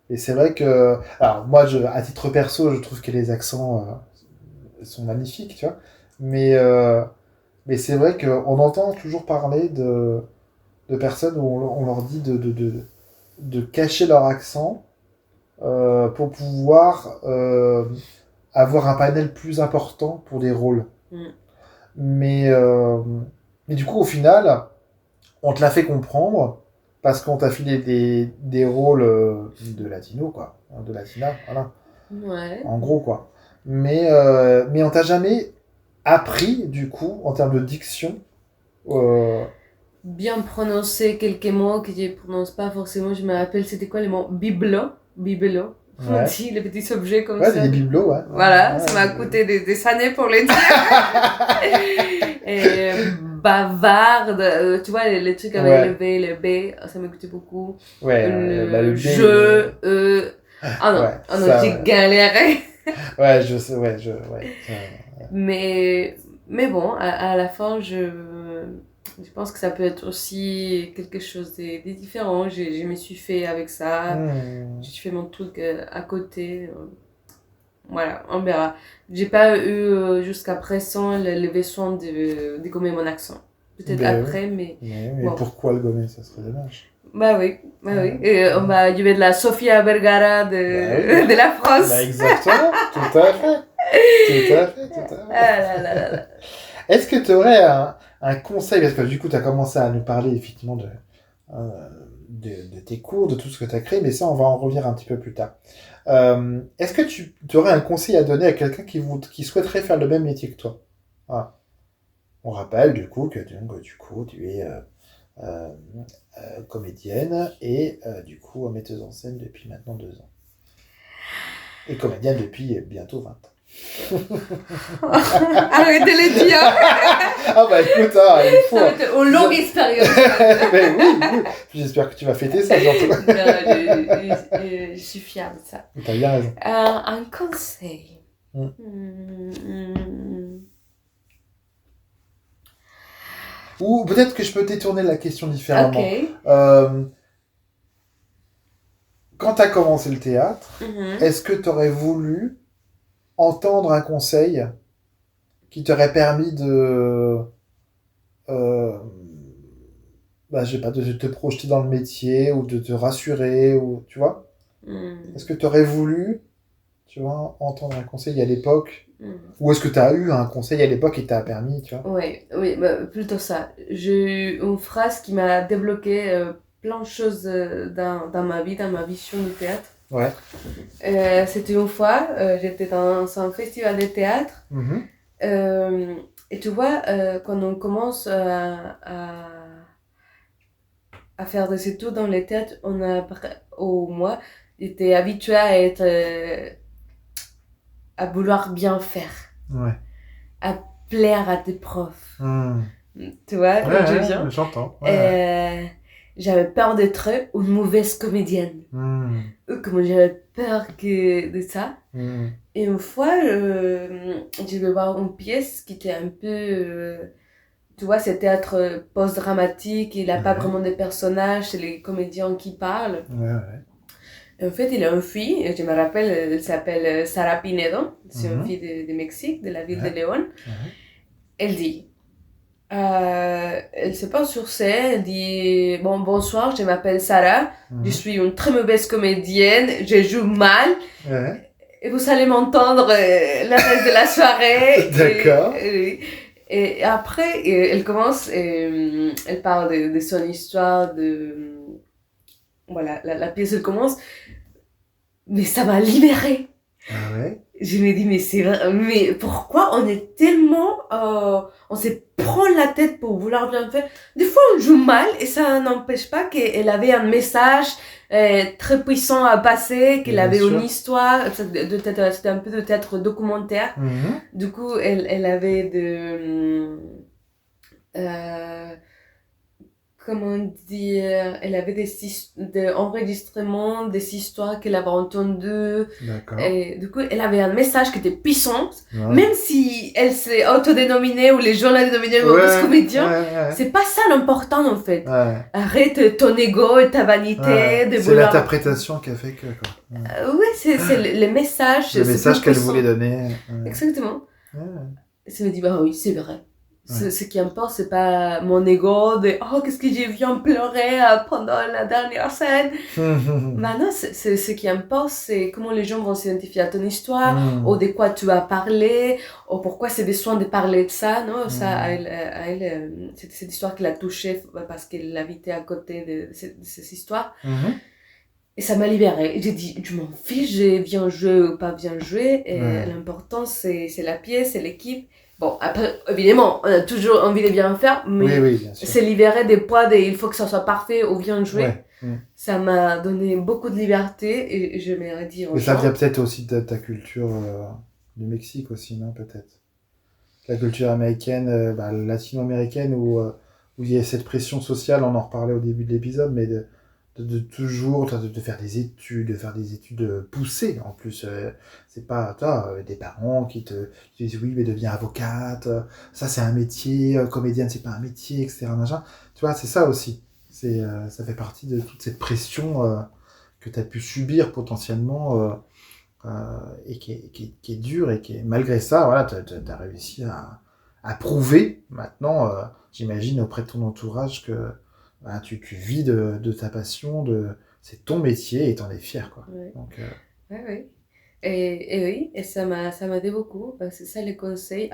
et c'est vrai que, alors moi, à titre perso, je trouve que les accents sont magnifiques, tu vois. Mais c'est vrai qu'on entend toujours parler de personnes où on leur dit de cacher leur accent pour pouvoir avoir un panel plus important pour des rôles. Mais du coup, au final, on te l'a fait comprendre parce qu'on t'a filé des rôles de latino, quoi. De latina, voilà. Ouais. En gros, quoi. Mais on t'a jamais appris, du coup, en termes de diction. Bien prononcer quelques mots que je ne prononce pas forcément. Je me rappelle, c'était quoi les mots? Bibelot. On dit les petits objets comme ça. Ouais, des bibelots, ouais. Voilà, ça m'a coûté des années pour les dire. Et bavarde, tu vois, les trucs avec le V, le B, ça m'a coûté beaucoup. Ouais, le B. Ah non, j'ai galéré. Ouais, je sais, ouais. Mais bon, à la fin, je pense que ça peut être aussi quelque chose de différent. Je me suis fait avec ça. J'ai fait mon truc à côté. Voilà, on verra. J'ai pas eu jusqu'à présent le besoin de gommer mon accent. Peut-être après, mais... Mais pourquoi le gommer? Ça serait dommage. Bah oui. Et il y avait de la Sofia Vergara Bah oui. de la France. Bah exactement, tout à fait. Tout à fait, tout à fait. Ah là là là là. Est-ce que tu aurais un conseil, parce que du coup, tu as commencé à nous parler effectivement de tes cours, de tout ce que tu as créé, mais ça, on va en revenir un petit peu plus tard. Est-ce que tu aurais un conseil à donner à quelqu'un qui souhaiterait faire le même métier que toi? Voilà. On rappelle du coup que du coup, tu es euh, comédienne et du coup metteuse en scène depuis maintenant 2 ans. Et comédienne depuis bientôt 20 ans. Arrêtez les dire. Ah bah écoute, ah, il faut. Ça va être une longue expérience. Mais oui, oui. J'espère que tu vas fêter ça surtout. Non, je suis fière de ça. T'as bien raison. Un conseil. Mm. Hmm. Ou peut-être que je peux détourner la question différemment. Ok. Quand tu as commencé le théâtre, Mhm. est-ce que tu aurais voulu entendre un conseil qui t'aurait permis euh, je sais pas, de te projeter dans le métier ou de te rassurer ou tu vois? Est-ce que tu aurais voulu, tu vois, entendre un conseil à l'époque ou est-ce que tu as eu un conseil à l'époque qui t'a permis, tu vois? Oui, bah, plutôt ça. J'ai eu une phrase qui m'a débloqué plein de choses dans ma vie, dans ma vision du théâtre. Ouais. C'était une fois, j'étais dans un festival de théâtre. Mhm. Et tu vois, quand on commence à faire des études dans les théâtres, moi, j'étais habituée à être, à vouloir bien faire, Ouais. à plaire à tes profs. Hmm. Tu vois, d'où je viens. J'entends. Ouais. J'avais peur d'être une mauvaise comédienne. Hmm. Comment j'avais peur de ça. Hmm. Et une fois, je vais voir une pièce qui était un peu... tu vois, c'est théâtre post-dramatique, il n'a pas Ouais. vraiment de personnages, c'est les comédiens qui parlent. Ouais, ouais. Et en fait, il a une fille, et je me rappelle, elle s'appelle Sara Pinedo, c'est une Mhm. fille de Mexique, de la ville Ouais. de Léon. Ouais. Elle dit, elle se passe sur scène, elle dit, bon, bonsoir, je m'appelle Sarah, je Mhm. suis une très mauvaise comédienne, je joue mal, Ouais. et vous allez m'entendre le reste de la soirée. D'accord. Et après, elle commence, elle parle de son histoire, voilà, la pièce elle commence, mais ça m'a libérée. Ah ouais. Je me dis, mais c'est vrai, mais pourquoi on est tellement, on se prend la tête pour vouloir bien faire. Des fois, on joue mal et ça n'empêche pas qu'elle avait un message très puissant à passer, qu'elle Bien avait sûr. une histoire, c'était un peu de théâtre documentaire. Mhm. Du coup, elle avait comment dire, elle avait des enregistrements, des histoires qu'elle avait entendues. D'accord. Et du coup, elle avait un message qui était puissant. Ouais. Même si elle s'est autodénominée ou les gens la dénominaient mauvaise Ouais, comédien, ouais. c'est pas ça l'important en fait. Ouais. Arrête ton ego et ta vanité Ouais. de C'est vouloir. l'interprétation qui a fait que, quoi. Ouais. Ouais, c'est le message. Le c'est message plus qu'elle puissant. voulait donner. Ouais. Exactement. Ouais. Et ça me dit, bah oui, c'est vrai. Ouais. Ce qui importe, c'est pas mon ego de oh, qu'est-ce que j'ai viens pleurer pendant la dernière scène. Bah non, ce qui importe, c'est comment les gens vont s'identifier à ton histoire, ou de quoi tu as parlé, ou pourquoi c'est besoin de parler de ça. Non, ça, à elle c'était cette histoire qui l'a touchée parce qu'elle habitait à côté de ces histoires. Et ça m'a libérée. J'ai dit, je m'en fiche, j'ai bien joué ou pas bien joué. Et l'important, c'est la pièce, c'est l'équipe. Bon, après, évidemment, on a toujours envie de bien faire, mais Oui, bien sûr. c'est libérer des poids, il faut que ça soit parfait ou bien joué. Ouais. Ça m'a donné beaucoup de liberté et je m'aimerais dire aux Mais ça gens... vient peut-être aussi de ta culture du Mexique aussi, non, peut-être? La culture américaine, latino-américaine, où il y a cette pression sociale, on en reparlait au début de l'épisode, mais de toujours de faire des études poussées en plus. C'est pas toi, des parents qui te disent oui, mais deviens avocate, ça c'est un métier, comédienne c'est pas un métier, etc. Machin. Tu vois, c'est ça aussi. Ça fait partie de toute cette pression que tu as pu subir potentiellement et qui est dure et malgré ça, voilà, tu as réussi à prouver maintenant, j'imagine, auprès de ton entourage que Bah, tu vis de ta passion, c'est ton métier et t'en es fier, quoi. Ouais. Donc, Ouais, ouais. Et oui, et ça m'a aidé beaucoup. C'est ça les conseils.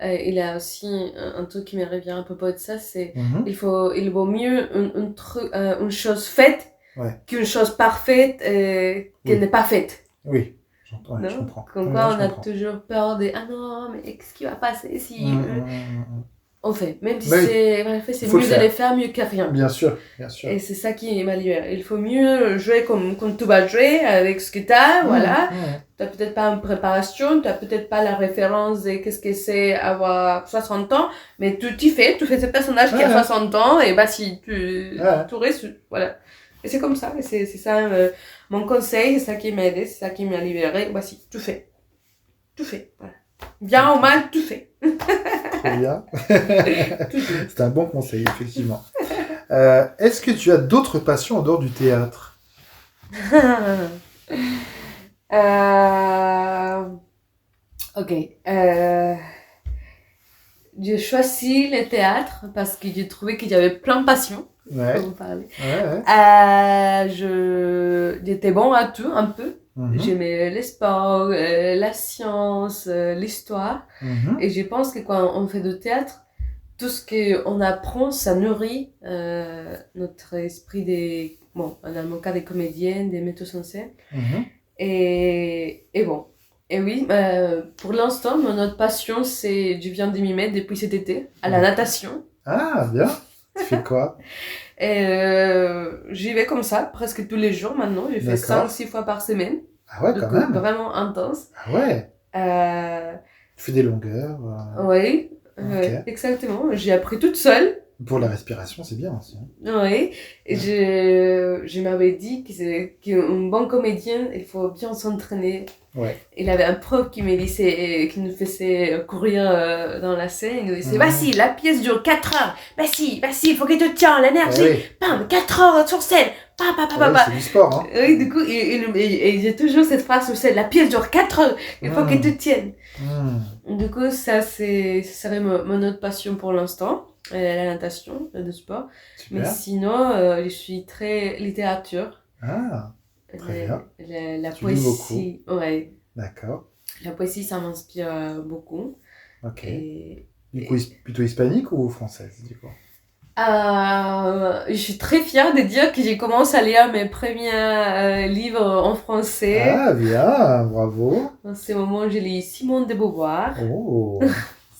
Il y a aussi un truc qui me revient à propos de ça, c'est mhm. il vaut mieux une chose faite Ouais, qu'une chose parfaite qu'elle n'est oui, pas faite. oui, ouais, je Non? comprends. Comme Ouais, quoi je on a comprends. toujours peur de ah non, mais qu'est-ce qui va passer si Hum, hum, hum, hum. on fait. Même si Mais oui, c'est il faut le mieux de les faire. faire mieux que rien. Bien sûr, bien Et sûr. c'est ça qui m'a libéré. Il faut mieux jouer comme tu vas jouer, avec ce que t'as, Hum, voilà. hum. T'as peut-être pas une préparation, t'as peut-être pas la référence de qu'est-ce que c'est avoir 60 ans, mais tu fais ce personnage qui a Ouais, 60 ans, et bah si ouais. tu restes, voilà. Et c'est comme ça, et c'est ça mon conseil, c'est ça qui m'a aidé, c'est ça qui m'a libéré. Voici, tout fait, voilà. Bien ou Ok, mal, tout fait. trop bien. Toujours. C'est un bon conseil, effectivement. Est-ce que tu as d'autres passions en dehors du théâtre? euh... Ok. J'ai choisi le théâtre parce que j'ai trouvé qu'il y avait plein de passion, comme Ouais, vous parlez. ouais, ouais. J'étais bon à tout, un peu. Mhm, J'aimais les sports, la science, l'histoire. mhm, Et je pense que quand on fait du théâtre, tout ce qu'on apprend, ça nourrit notre esprit des... Bon, dans mon cas, des comédiennes, des metteuses en scène. mhm. Et bon. Et oui, pour l'instant, mon autre passion, c'est, je viens de m'y mettre depuis cet été, à la D'accord. natation. Ah, bien. Tu fais quoi? Et j'y vais comme ça, presque tous les jours maintenant. Je fais cinq D'accord. six fois par semaine. Ah ouais, quand Donc, même. vraiment intense. Ah ouais. Euh, Tu fais des longueurs. oui, Ok. exactement. J'ai appris toute seule. Pour la respiration, c'est bien aussi, hein. Oui, et Ouais. je m'avais dit qu'un bon comédien, il faut bien s'entraîner. Ouais. Il avait un prof qui me disait, qui nous faisait courir dans la scène. Il nous disait, Mhm. vas-y, la pièce dure 4 heures. Vas-y, il faut que tu tiens Eh l'énergie. oui. Bam, 4 heures sur scène. Eh oui, c'est du sport, hein. Oui, du coup, et j'ai toujours cette phrase sur scène, la pièce dure 4 heures. Il faut que Mhm. tu tiennes. Mhm. Du coup, ça serait mon autre passion pour l'instant, la natation, le sport. Mais Super. sinon, je suis très littérature, Ah, très bien. la Tu lis beaucoup. poésie, ouais. D'accord. La poésie, ça m'inspire beaucoup. Ok. Et, Du coup, et- plutôt hispanique ou française, du coup? je suis très fière de dire que j'ai commencé à lire mes premiers livres en français. Ah, bien, bravo. En ce moment, je lis Simone de Beauvoir. Oh,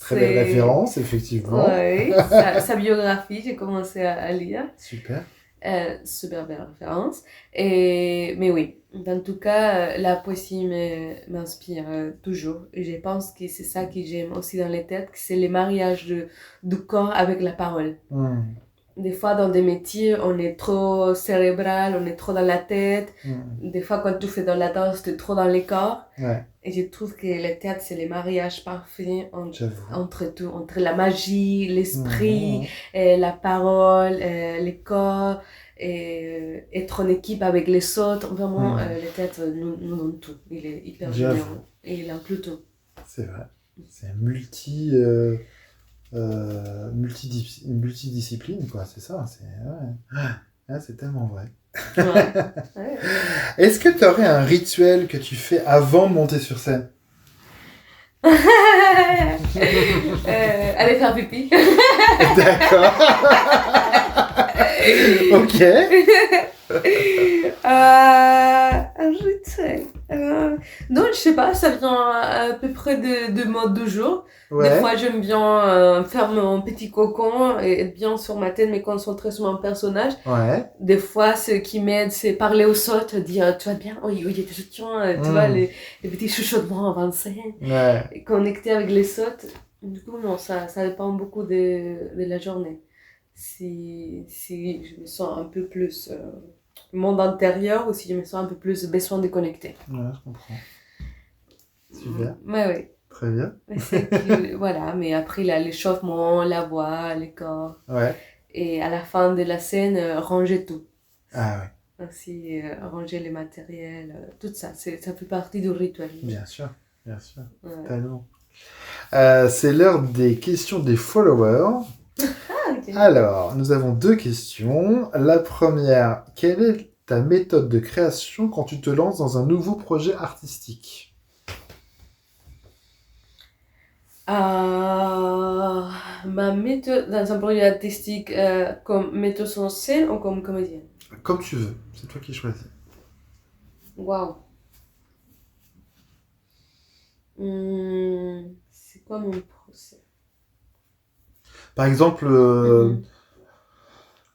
très belle C'est référence, effectivement. ouais, sa biographie, j'ai commencé à lire. Super. Super belle référence. Mais oui, en tout cas, la poésie m'inspire toujours. Et je pense que c'est ça que j'aime aussi dans les têtes, que c'est le mariage du corps avec la parole. Hmm, Des fois, dans des métiers, on est trop cérébral, on est trop dans la tête. hmm. Des fois, quand tu fais dans la danse, tu es trop dans les corps. Ouais, Et je trouve que le théâtre, c'est le mariage parfait j'avoue. entre tout, entre la magie, Hmm, l'esprit, hmm, la parole, le corps, et être en équipe avec les autres. Vraiment, hmm. le théâtre nous donne tout. Il est hyper généreux J'avoue, et il inclut tout. c'est vrai. C'est multidiscipline, quoi, c'est ça. Ouais. Ah, c'est tellement vrai. Ouais. Ouais. Est-ce que tu aurais un rituel que tu fais avant de monter sur scène? Aller faire pipi. D'accord. Ok. Un rituel. Non, je sais pas, ça vient à peu près de mode du jour. Des Ouais. fois, j'aime bien faire mon petit cocon et être bien sur ma tête, me concentrer sur mon personnage. Ouais. Des fois, ce qui m'aide, c'est parler aux autres, dire tu vas bien, oui, oui, je tiens, tu vois, Hmm. les petits chuchotements avant de scène, Ouais. et connecter avec les autres. Du coup, non, ça dépend beaucoup de la journée. Si je me sens un peu plus monde intérieur ou si je me sens un peu plus besoin de connecter. Ouais, je comprends. Super. Ouais, ouais. Très bien. Mais voilà, mais après, là, l'échauffement, la voix, le corps. Ouais. Et à la fin de la scène, ranger tout. Ah ouais, Ainsi, ranger les matériels, tout ça. Ça fait partie du rituel. bien sûr. Bien sûr. Ouais. Tellement. C'est l'heure des questions des followers. Ah, ok. Alors, nous avons 2 questions. La première, quelle est ta méthode de création quand tu te lances dans un nouveau projet artistique? Ma méthode dans un projet artistique, comme metteuse en scène ou comme comédienne? Comme tu veux, c'est toi qui choisis. Waouh. C'est quoi mon procès? Par exemple, Mhm.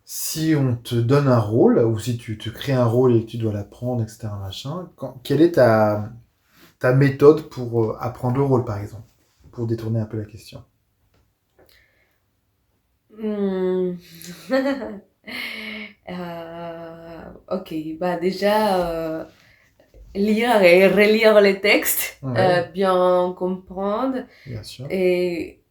si on te donne un rôle, ou si tu te crées un rôle et que tu dois l'apprendre, etc., machin, quelle est ta méthode pour apprendre le rôle, par exemple? Pour détourner un peu la question. Hmm. Ok, bah déjà, lire et relire les textes, Ouais, bien comprendre. bien sûr. Et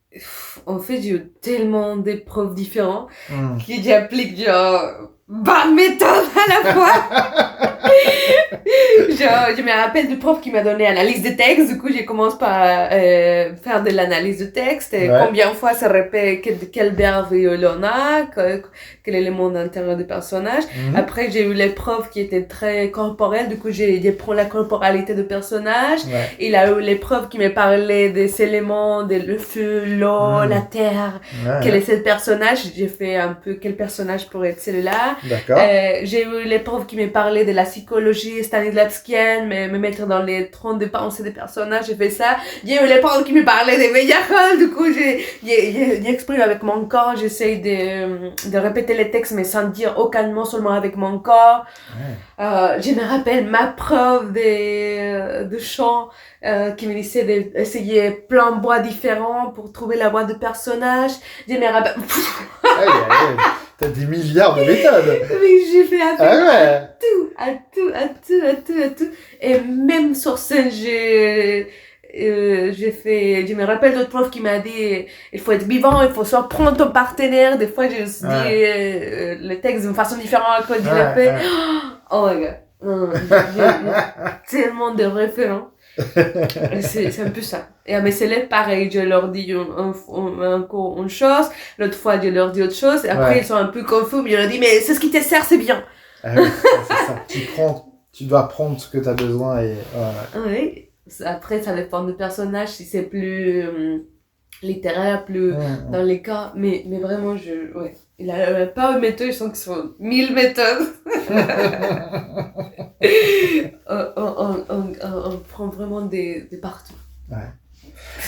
en fait, j'ai eu tellement d'épreuves différentes Hmm. que j'applique genre 20 méthodes à la fois. Genre, je me rappelle du prof qui m'a donné analyse de texte. Du coup, j'ai commencé par faire de l'analyse de texte. Et Ouais. combien de fois ça répète, quel verbe il en a, quel élément d'intérieur du personnage. Mhm. Après, j'ai eu les profs qui étaient très corporels. Du coup, j'ai pris la corporalité du personnage. Ouais. Il a eu les profs qui me parlaient des éléments, le feu, l'eau, la Hmm. terre. Ouais, Quel est ouais. ce personnage? J'ai fait un peu quel personnage pourrait être celui-là. D'accord. J'ai eu les profs qui me parlaient de la psychologie stanislavskienne, me mettre dans les troncs de pensée des personnages, j'ai fait ça. J'ai eu les profs qui me parlaient des médias, du coup j'ai exprimé avec mon corps, j'essaye de répéter les textes mais sans dire aucun mot, seulement avec mon corps. Ouais. Je me rappelle ma prof de chant qui me disait d'essayer plein de voix différents pour trouver la voix de personnage. Je me rappelle... Aïe, aïe, aïe. T'as des milliards de méthodes. Mais j'ai fait Ah appel ouais. à tout. Et même sur scène, je me rappelle d'autres profs qui m'a dit, il faut être vivant, il faut surprendre ton partenaire. Des fois, j'ai dit Ouais. le texte d'une façon différente quand il l'a Ouais, fait. ouais. Oh my god. Non, j'ai tellement de référents. C'est un peu ça. Et à mes élèves, pareil, je leur dis une chose, l'autre fois, je leur dis autre chose, et après, ils Ouais. sont un peu confus, mais je leur dis, mais c'est ce qui te sert, c'est bien. Ah oui, ouais, c'est ça. Tu dois prendre ce que tu as besoin et ouais, Oui. Après, ça dépend du personnage, si c'est plus littéraire, plus ouais. dans les cas, mais vraiment, ouais. Il a pas une méthode, je sens que ce sont 1000 méthodes. On prend vraiment des partout. Ouais.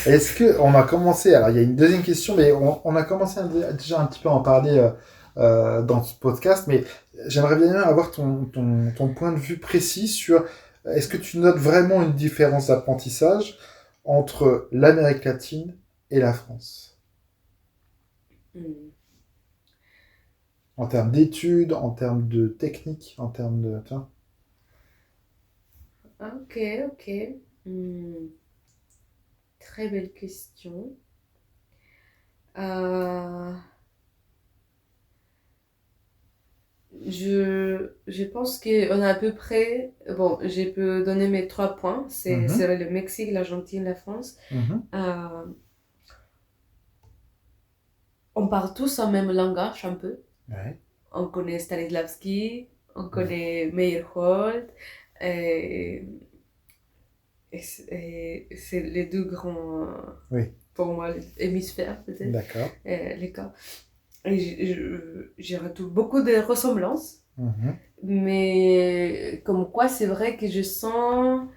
Est-ce que on a commencé, alors il y a une deuxième question, mais on a commencé déjà un petit peu à en parler dans ce podcast, mais j'aimerais bien avoir ton point de vue précis sur est-ce que tu notes vraiment une différence d'apprentissage entre l'Amérique latine et la France? Hmm. En termes d'études, en termes de technique, en termes de... Tiens. Ok, ok. Hmm. Très belle question. Euh, je pense qu'on a à peu près... Bon, je peux donner mes 3 points. Mhm, C'est le Mexique, l'Argentine, la France. mhm. Euh, on parle tous en même langage un peu. Ouais, On connaît Stanislavski, on ouais. connaît Meyerhold. Et, et c'est les deux grands, Oui, pour moi, hémisphères peut-être, d'accord. les cas. Et j'ai retrouvé beaucoup de ressemblances. Mhm. Mais comme quoi, c'est vrai que je sens...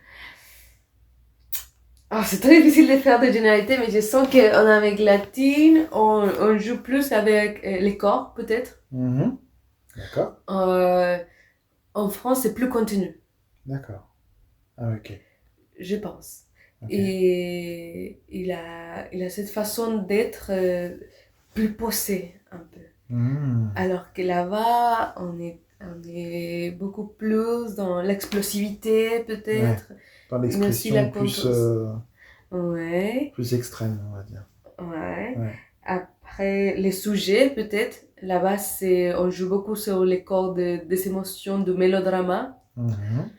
Ah, c'est très difficile de faire des généralités, mais je sens qu'en Amérique latine, on joue plus avec les corps, peut-être. Mhm. D'accord, Euh, En France, c'est plus continu, d'accord. Ah, ok, je pense. ok. Et il a cette façon d'être plus posé, un peu. Hmm. Alors que là-bas, on est beaucoup plus dans l'explosivité, Ouais, peut-être, dans mais aussi la l'expression compose. Ouais, plus extrême, on va dire. ouais. Ouais. Après, les sujets, peut-être, là-bas, on joue beaucoup sur les corps des émotions, du mélodrama. Mhm.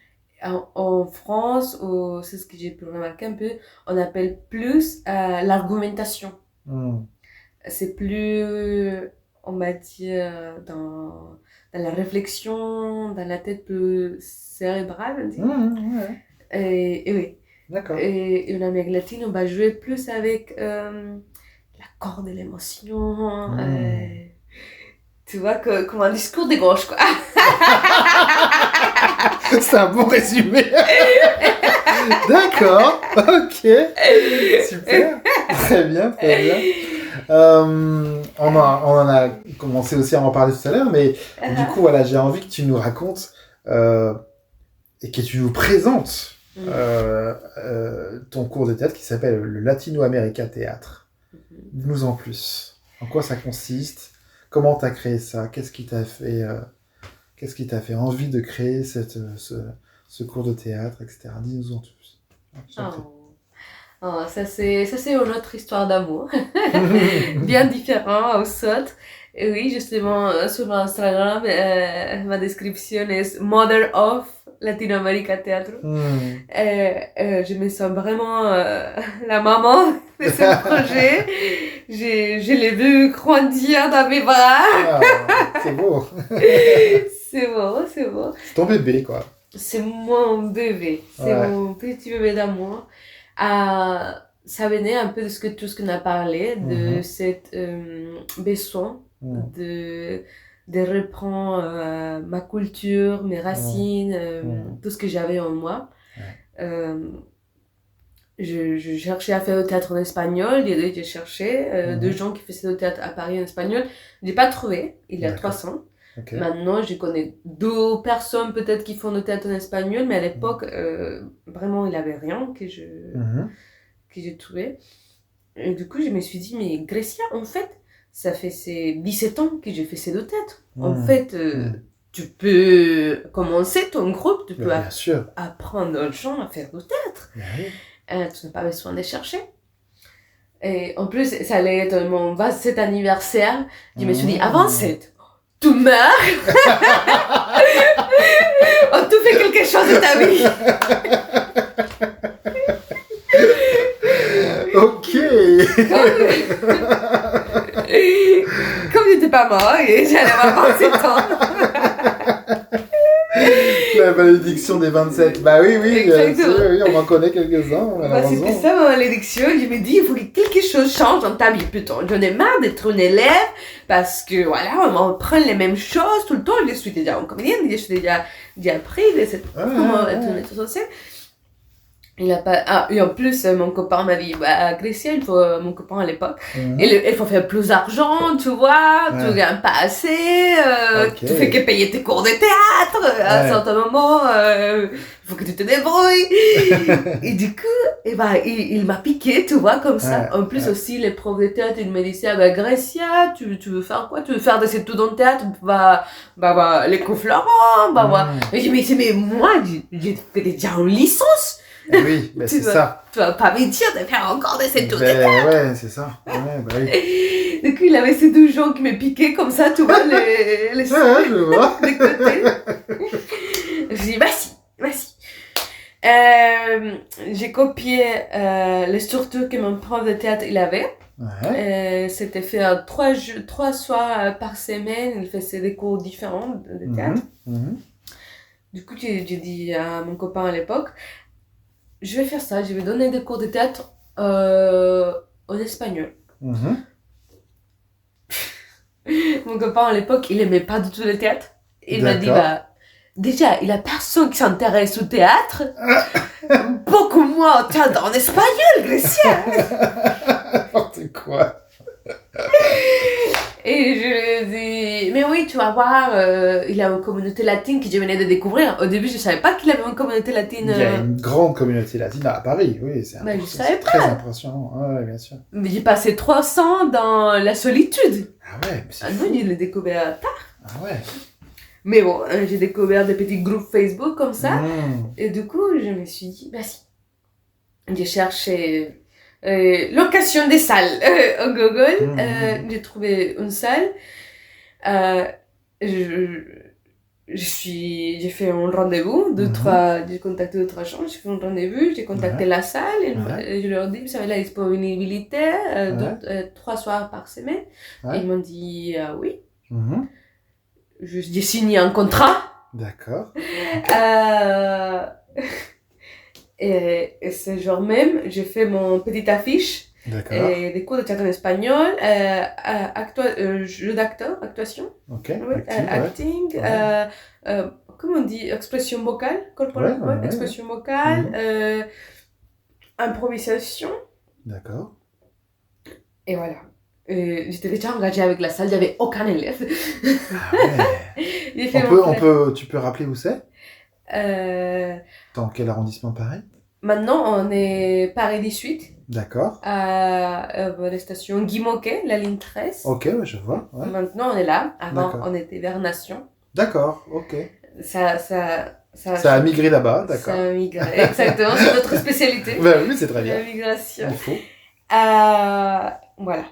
En France, c'est ce que j'ai pu remarquer un peu, on appelle plus l'argumentation. Hmm. C'est plus on va dire, dans la réflexion, dans la tête plus cérébrale, on dit. Ouais. Et oui. D'accord. Et en Amérique latine, on va jouer plus avec l'accord de l'émotion. Tu vois, comme un discours de gauche, quoi. C'est un bon résumé. D'accord, ok, super, très bien, très bien. On en a commencé aussi à en parler tout à l'heure, mais du coup, voilà, j'ai envie que tu nous racontes et que tu nous présentes ton cours de théâtre qui s'appelle le Latino America Théâtre. Dis-nous en plus. En quoi ça consiste? Comment tu as créé ça? Qu'est-ce qui t'a fait envie de créer ce cours de théâtre, etc. Dis-nous en plus. Ça c'est une autre histoire d'amour, bien différent aux autres. Et oui, justement, sur mon Instagram, ma description est Mother of Latino America Teatro. Je me sens vraiment la maman de ce projet. Je l'ai vu grandir dans mes bras. C'est beau. C'est beau. C'est ton bébé, quoi. C'est mon bébé. C'est mon petit bébé d'amour. Ça venait un peu de tout ce qu'on a parlé, de cette besoin de reprendre ma culture, mes racines, tout ce que j'avais en moi. Je cherchais à faire le théâtre en espagnol, j'ai cherché deux gens qui faisaient le théâtre à Paris en espagnol. Je n'ai pas trouvé, il y a 300. Okay. Maintenant, je connais 2 personnes peut-être qui font le théâtre en espagnol, mais à l'époque, vraiment, il n'y avait rien que j'ai trouvé. Et du coup, je me suis dit, mais Grecia, en fait, ça fait ces 17 ans que j'ai fait ces 2 théâtres. En fait, tu peux commencer ton groupe, tu peux apprendre aux gens à faire du théâtre. Tu n'as pas besoin de chercher. Et en plus, ça allait être mon 27 anniversaire. Je me suis dit, avant 7, tu meurs. Oh, tu fais quelque chose de ta vie. Ok. Comme j'étais pas mort et j'allais avoir 27 ans. La malédiction des 27. Bah oui, oui, on en connaît quelques-uns. C'était ça ma malédiction. Je me dis, il faut que quelque chose change dans ta vie. Putain, j'en ai marre d'être une élève parce que voilà, on m'apprend les mêmes choses tout le temps. Je suis déjà en comédienne, je suis déjà appris comment être une sur scène. Il a pas... et en plus, mon copain m'a dit, à Grecia, mon copain à l'époque, il faut faire plus d'argent, tu vois, tu gagnes pas assez, tu fais que payer tes cours de théâtre, à un certain moment, il faut que tu te débrouilles. Et du coup, il m'a piqué, tu vois, comme ça. En plus aussi, les profs de théâtre, ils me disaient, Grecia, tu veux faire quoi? Tu veux faire des études en théâtre? L'école Florent, Et je me disais, mais moi, j'ai fait déjà une licence. Oui, c'est ça. Tu vas pas me dire de faire encore des études de théâtre. Ouais, c'est ça. Oui. Du coup, il avait ces 2 gens qui me piquaient comme ça, tu vois, les je vois. des côtés. Je dis, vas-y. J'ai copié les structures que mon prof de théâtre il avait. C'était fait 3 soirs par semaine. Il faisait des cours différents de théâtre. Du coup, j'ai dit à mon copain à l'époque, je vais faire ça, je vais donner des cours de théâtre en espagnol. Mon copain à l'époque, il aimait pas du tout le théâtre. Il m'a dit, déjà, il y a personne qui s'intéresse au théâtre. Beaucoup moins au théâtre en espagnol, Grecia. N'importe quoi. Et je lui ai dit, mais oui, tu vas voir, il a une communauté latine que je venais de découvrir. Au début, je savais pas qu'il avait une communauté latine. Il y a une grande communauté latine à Paris, oui, c'est très impressionnant. Ouais, bien sûr. Mais j'ai passé 300 dans la solitude. Ah ouais, mais c'est fou. Non, je l'ai découvert tard. Ah ouais. Mais bon, j'ai découvert des petits groupes Facebook comme ça. Et du coup, je me suis dit, vas-y. J'ai cherché location des salles au Google. J'ai trouvé une salle. Je j'ai fait un rendez-vous, j'ai contacté 2-3 gens, j'ai fait un rendez-vous, j'ai contacté la salle et je leur ai dit, vous avez la disponibilité 3 soirs par semaine. Et ils m'ont dit oui. J'ai signé un contrat. D'accord. Euh, et ce jour même, j'ai fait mon petite affiche. Des cours de théâtre en espagnol, jeu d'acteur, actuation. Ok. Oui, acting. Comment on dit, expression vocale, corporelle, expression vocale, improvisation. D'accord. Et voilà. J'étais déjà engagée avec la salle, il n'y avait aucun élève. Tu peux rappeler où c'est? Dans quel arrondissement, Paris? Maintenant, on est Paris 18. D'accord. À la station Guy Moquet, la ligne 13. Ok, je vois. Ouais. Maintenant, on est là. Avant, on était vers Nation. D'accord, ok. Ça a migré là-bas, d'accord. Ça a migré, exactement. C'est notre spécialité. Oui, c'est très bien. La migration. Il faut. Voilà.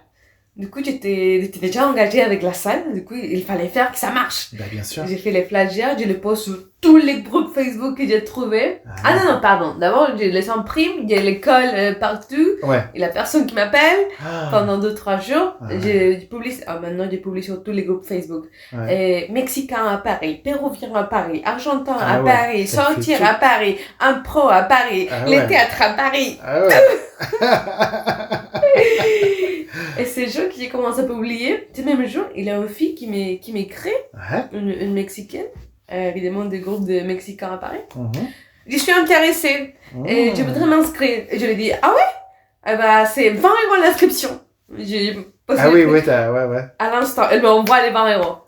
Du coup, j'étais déjà engagée avec la salle. Du coup, il fallait faire que ça marche. Bien sûr. J'ai fait les plagiats, je les poste sur tous les groupes Facebook que j'ai trouvés. Non, pardon. D'abord, je les imprime, il y a l'école partout. Et la personne qui m'appelle pendant 2-3 jours, j'ai publié. Maintenant, j'ai publié sur tous les groupes Facebook. Et Mexicain à Paris, Péruvien à Paris, Argentin à Paris, Sortir à Paris, Impro à Paris, les théâtres à Paris. Et c'est le jour que j'ai commencé à publier. Ce même jour, il y a une fille qui m'écrit, une Mexicaine, évidemment des groupes de Mexicains à Paris. Je suis intéressée et je voudrais m'inscrire. Et je lui ai dit, ah ouais? C'est 20 € l'inscription. J'ai posé à l'instant, elle m'envoie les 20 €.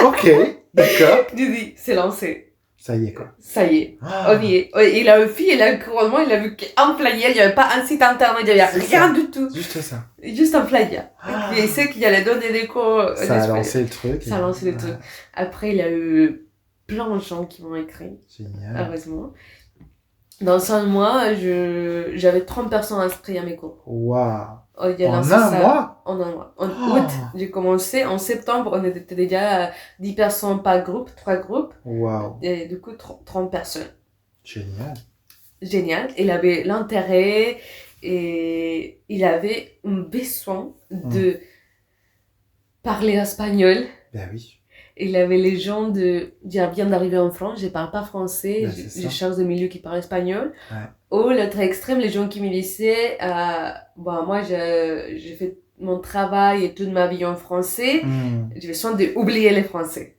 Ok, d'accord. Je lui ai dit, c'est lancé. Ça y est, quoi. Ça y est, on y est. Il a une fille, il a un couronnement, il a vu qu'un flyer, il n'y avait pas un site internet, il n'y avait rien du tout. Juste ça. Juste un flyer. Et il sait qu'il allait donner des cours. Ça a lancé le truc. Ça a lancé le truc. Après, il y a eu plein de gens qui m'ont écrit. Génial. Heureusement. Dans 5 mois, j'avais 30 personnes inscrites à mes cours. Waouh. En un mois? En un mois. En août, j'ai commencé. En septembre, on était déjà 10 personnes par groupe, 3 groupes. Waouh. Et du coup, 30 personnes. Génial. Il avait l'intérêt et il avait un besoin de parler espagnol. Ben oui. Il avait les gens je viens d'arriver en France, je parle pas français, je cherche des milieux qui parlent espagnol. Ou l'autre extrême, les gens qui me disaient, moi j'ai fait mon travail et toute ma vie en français, j'ai besoin d'oublier les français.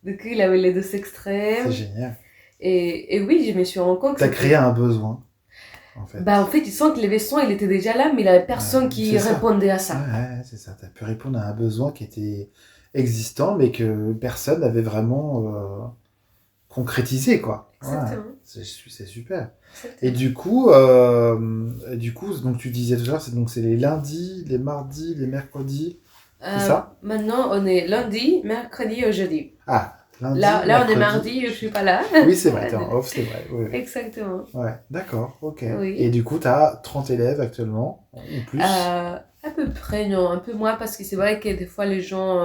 Du coup, il avait les deux extrêmes. C'est génial. Et oui, je me suis rendu compte que... T'as créé un besoin, en fait. En fait, il sent que les besoins, il était déjà là, mais il n'y avait personne qui répondait à ça. Ouais, c'est ça. T'as pu répondre à un besoin qui était existant, mais que personne n'avait vraiment concrétisé, quoi. Exactement. C'est super. Exactement. Et du coup, donc tu disais tout à l'heure, c'est les lundis, les mardis, les mercredis, c'est ça? Maintenant, on est lundi, mercredi et jeudi. Lundi, là on est mardi, je suis pas là. Oui, c'est vrai, t'es en off, c'est vrai. Oui. Exactement. Ouais, d'accord, ok. Oui. Et du coup, t'as 30 élèves actuellement, ou plus? À peu près, non, un peu moins, parce que c'est vrai que des fois, les gens,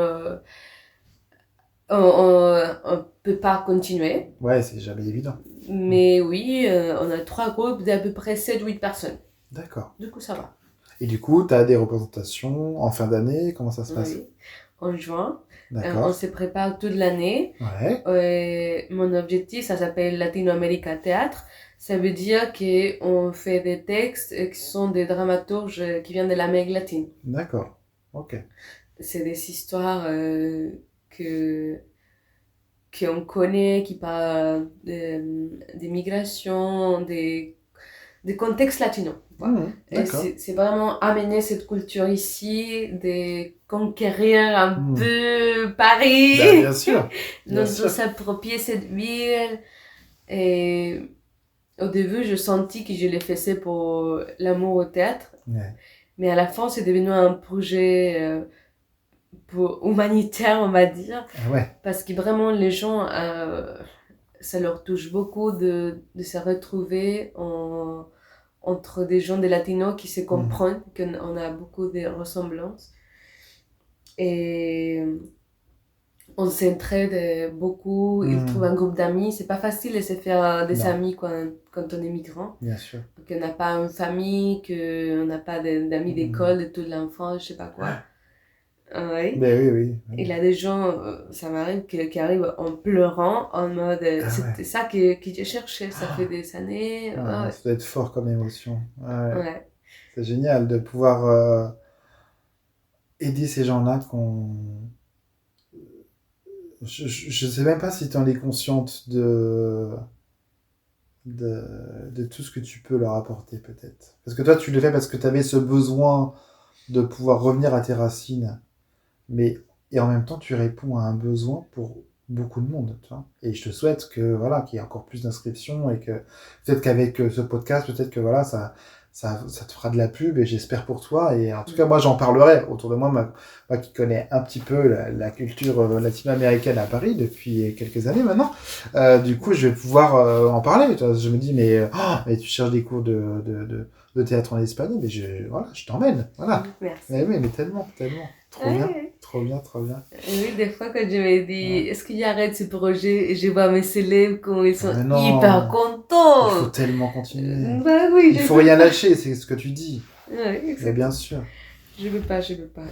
on peut pas continuer. Ouais, c'est jamais évident. Mais oui, on a 3 groupes d'à peu près 7-8 personnes. D'accord. Du coup, ça va. Et du coup, t'as des représentations en fin d'année, comment ça se passe? Oui, en juin. D'accord. On se prépare toute l'année. Mon objectif, ça s'appelle Latino America Théâtre. Ça veut dire qu'on fait des textes qui sont des dramaturges qui viennent de l'Amérique latine. D'accord, ok. C'est des histoires qu'on connaît, qui parlent des migrations, des contextes latinos. Et c'est vraiment amener cette culture ici, de conquérir un peu Paris, bien sûr. de s'approprier cette ville. Et au début, je sentis que je le faisais pour l'amour au théâtre. Mais à la fin, c'est devenu un projet humanitaire, on va dire. Parce que vraiment, les gens, ça leur touche beaucoup de se retrouver entre des gens des latinos qui se comprennent, qu'on a beaucoup de ressemblances. Et on s'entraide beaucoup, il trouve un groupe d'amis. C'est pas facile de se faire des Non, amis quand on est migrant. bien sûr. Qu'on n'a pas une famille, qu'on n'a pas d'amis d'école, de toute l'enfance, je sais pas quoi. Oui. Ben oui, oui. Il y a des gens, ça m'arrive, qui arrivent en pleurant, en mode, Ah ouais. c'était ça que j'ai cherché, ça fait des années. Ah, ça doit être fort comme émotion. Ouais. Ouais. C'est génial de pouvoir aider ces gens-là qu'on... Je sais même pas si tu en es consciente de tout ce que tu peux leur apporter, peut-être. Parce que toi, tu le fais parce que tu avais ce besoin de pouvoir revenir à tes racines. Mais, et en même temps, tu réponds à un besoin pour beaucoup de monde, tu vois. Et je te souhaite que, voilà, qu'il y ait encore plus d'inscriptions et que peut-être qu'avec ce podcast, peut-être que, voilà, ça te fera de la pub et j'espère pour toi. Et en tout cas, moi, j'en parlerai autour de moi, moi qui connais un petit peu la culture latino-américaine à Paris depuis quelques années maintenant. Du coup, je vais pouvoir en parler. Tu vois. Je me dis, mais tu cherches des cours de théâtre en espagnol, mais voilà, je t'emmène. Voilà. Merci. Mais oui, mais tellement, tellement. Trop bien, Ouais. trop bien, trop bien. Oui, des fois, quand je me dis, Ouais. est-ce qu'il arrête ce projet, et je vois mes élèves comment ils sont Mais hyper non, il faut contents. tellement continuer. Bah oui, Il je faut peux rien pas. lâcher, c'est ce que tu dis. Ouais, Mais bien exactement. sûr, Je peux pas.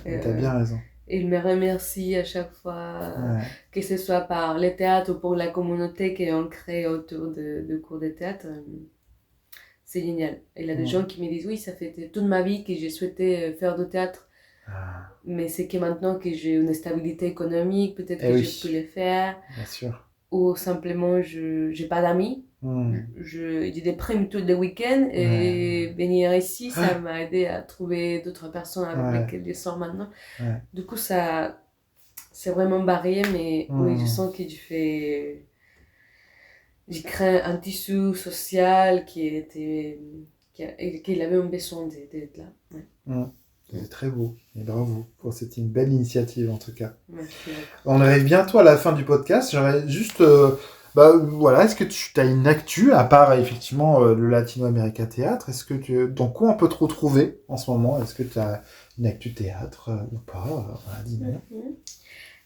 mais t'as bien raison. Il me remercie à chaque fois, Ouais. que ce soit par le théâtre ou pour la communauté qu'on crée autour de cours de théâtre. C'est génial. Il y a des gens Mm. qui me disent, oui, ça fait toute ma vie que j'ai souhaité faire du théâtre, Ah. mais c'est que maintenant que j'ai une stabilité économique, peut-être Eh que je oui, peux le faire, bien sûr. ou simplement je n'ai pas d'amis. Mm. J'ai des primes tous les week-ends Ouais. et venir ici, ça m'a aidé à trouver d'autres personnes avec Ouais. lesquelles je sors maintenant. Ouais. Du coup, ça, c'est vraiment varié, mais oui, je Mm. sens que j'ai créé un tissu social qu'il avait un besoin d'être là. Ouais. Mm. C'est très beau. Et bravo. C'était une belle initiative en tout cas. Merci beaucoup. On arrive bientôt à la fin du podcast. J'aimerais juste, voilà, est-ce que tu as une actu à part effectivement le Latino America Théâtre? Est-ce que dans quoi on peut te retrouver en ce moment? Est-ce que tu as une actu théâtre ou pas? Voilà, dis-nous.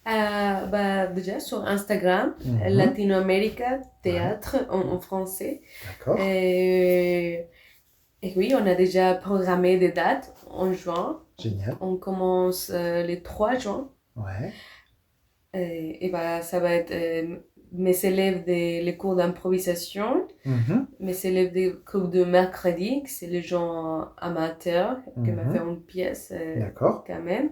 Bah, déjà sur Instagram, Mhm. Latinoamérica Ouais, Théâtre en français. d'accord. Et oui, on a déjà programmé des dates en juin. Génial. On commence le 3 juin. Ouais. Et bah, ça va être mes élèves les cours d'improvisation, Mhm. mes élèves des cours de mercredi, que c'est les gens amateurs qui m'ont fait Mhm. une pièce D'accord. quand même.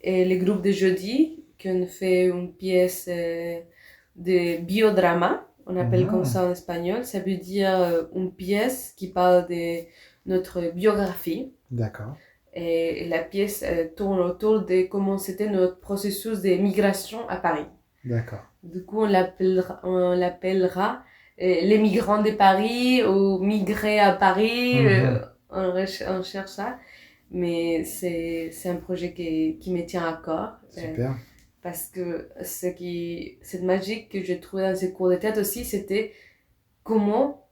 Et les groupes de jeudi, qu'on fait une pièce de biodrama, on appelle comme Mhm. ça en espagnol. Ça veut dire une pièce qui parle de notre biographie. D'accord. Et la pièce tourne autour de comment c'était notre processus de migration à Paris. D'accord. Du coup, on l'appellera les migrants de Paris ou migrer à Paris. Mhm. On cherche ça. Mais c'est un projet qui me tient à cœur. Super. Parce que cette magie que j'ai trouvée dans ces cours de théâtre aussi, c'était comment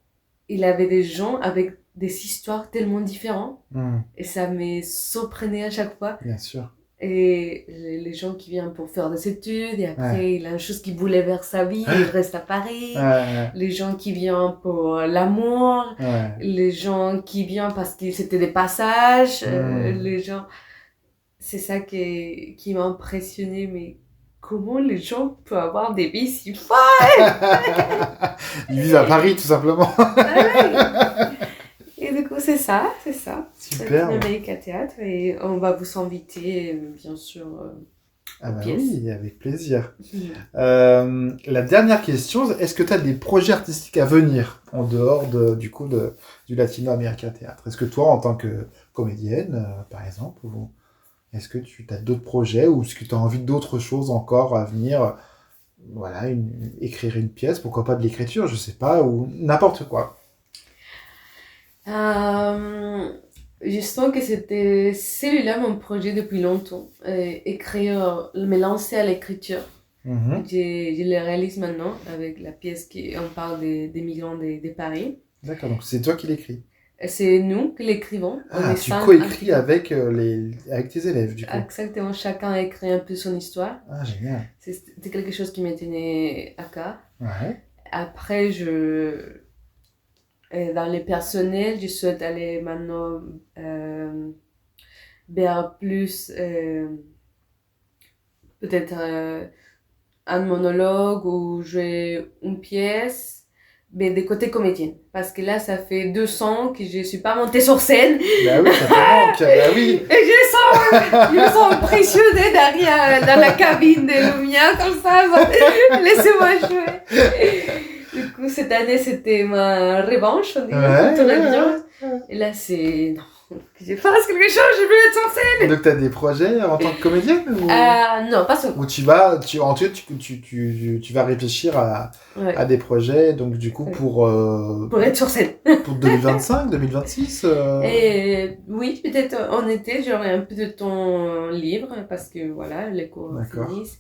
il avait des gens avec des histoires tellement différentes. Mhm. Et ça me surprenait à chaque fois. Bien sûr. Et les gens qui viennent pour faire des études, et après, Ouais. il a une chose qui bouleverse sa vie, il reste à Paris. Ouais. Les gens qui viennent pour l'amour, Ouais. les gens qui viennent parce que c'était des passages, Mhm. les gens... C'est ça qui m'a impressionné, mais comment les gens peuvent avoir des vies si folles? Ils vivent à Paris, tout simplement. Et du coup, c'est ça, Super. Latinoamérica Théâtre, et on va vous inviter, bien sûr, Ah aux bah pièces. oui, avec plaisir. La dernière question, est-ce que tu as des projets artistiques à venir en dehors du Latino America Théâtre? Est-ce que toi, en tant que comédienne, par exemple, ou est-ce que tu as d'autres projets ou est-ce que tu as envie d'autres choses encore à venir? Voilà, écrire une pièce, pourquoi pas de l'écriture, je sais pas, ou n'importe quoi. Euh, je sens que c'était celui-là mon projet depuis longtemps. Écrire, me lancer à l'écriture. Mhm. Je le réalise maintenant avec la pièce qui on parle des migrants de Paris. D'accord, donc c'est toi qui l'écris. C'est nous qui l'écrivons. On Ah, est tu 5 coécris écrivains. avec tes élèves, du coup. Exactement, chacun a écrit un peu son histoire. Ah, génial. C'était quelque chose qui me tenait à cœur. Ouais. Après, dans les personnels, je souhaite aller maintenant vers plus, peut-être un monologue ou jouer une pièce, mais des côtés comédienne. Parce que là, ça fait 2 ans que je suis pas montée sur scène. Bah oui, ça te manque. Bah oui. Et je me sens précieux d'être derrière, dans la cabine de lumière, comme ça. Laissez-moi jouer. Du coup, cette année, c'était ma revanche, on dirait, tout bien. Et là, c'est... Non, que je fasse quelque chose, je veux être sur scène. Donc, t'as des projets en tant que comédienne ou... Non, pas seulement. Ou en tout cas, tu vas réfléchir à Ouais. des projets, donc du coup, Ouais. pour être sur scène. 2025, 2026 Et oui, peut-être en été, j'aurai un peu de temps libre, parce que voilà, les cours D'accord. finissent.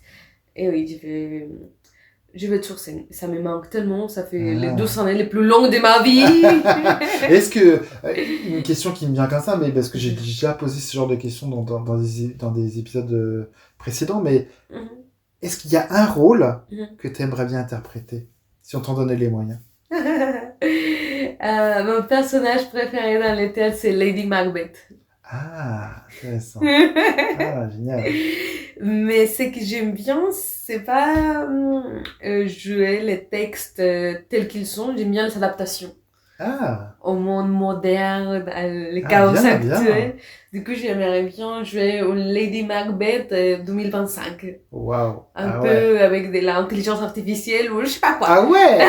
Et oui, je vais être sur scène. Ça me manque tellement, ça fait les 2 années les plus longues de ma vie. Est-ce que, une question qui me vient comme ça, mais parce que j'ai déjà posé ce genre de questions dans des épisodes précédents, mais Mhm. est-ce qu'il y a un rôle Mhm. que tu aimerais bien interpréter, si on t'en donnait les moyens? Mon personnage préféré dans le théâtre, c'est Lady Macbeth. Ah, intéressant. Ah, génial. Mais ce que j'aime bien, c'est pas jouer les textes tels qu'ils sont, j'aime bien les adaptations Ah, au monde moderne, les chaos bien, actuels. Du coup, j'aimerais bien jouer une Lady Macbeth 2025. waouh. Un Ah peu ouais. avec de l'intelligence artificielle ou je sais pas quoi. Ah ouais.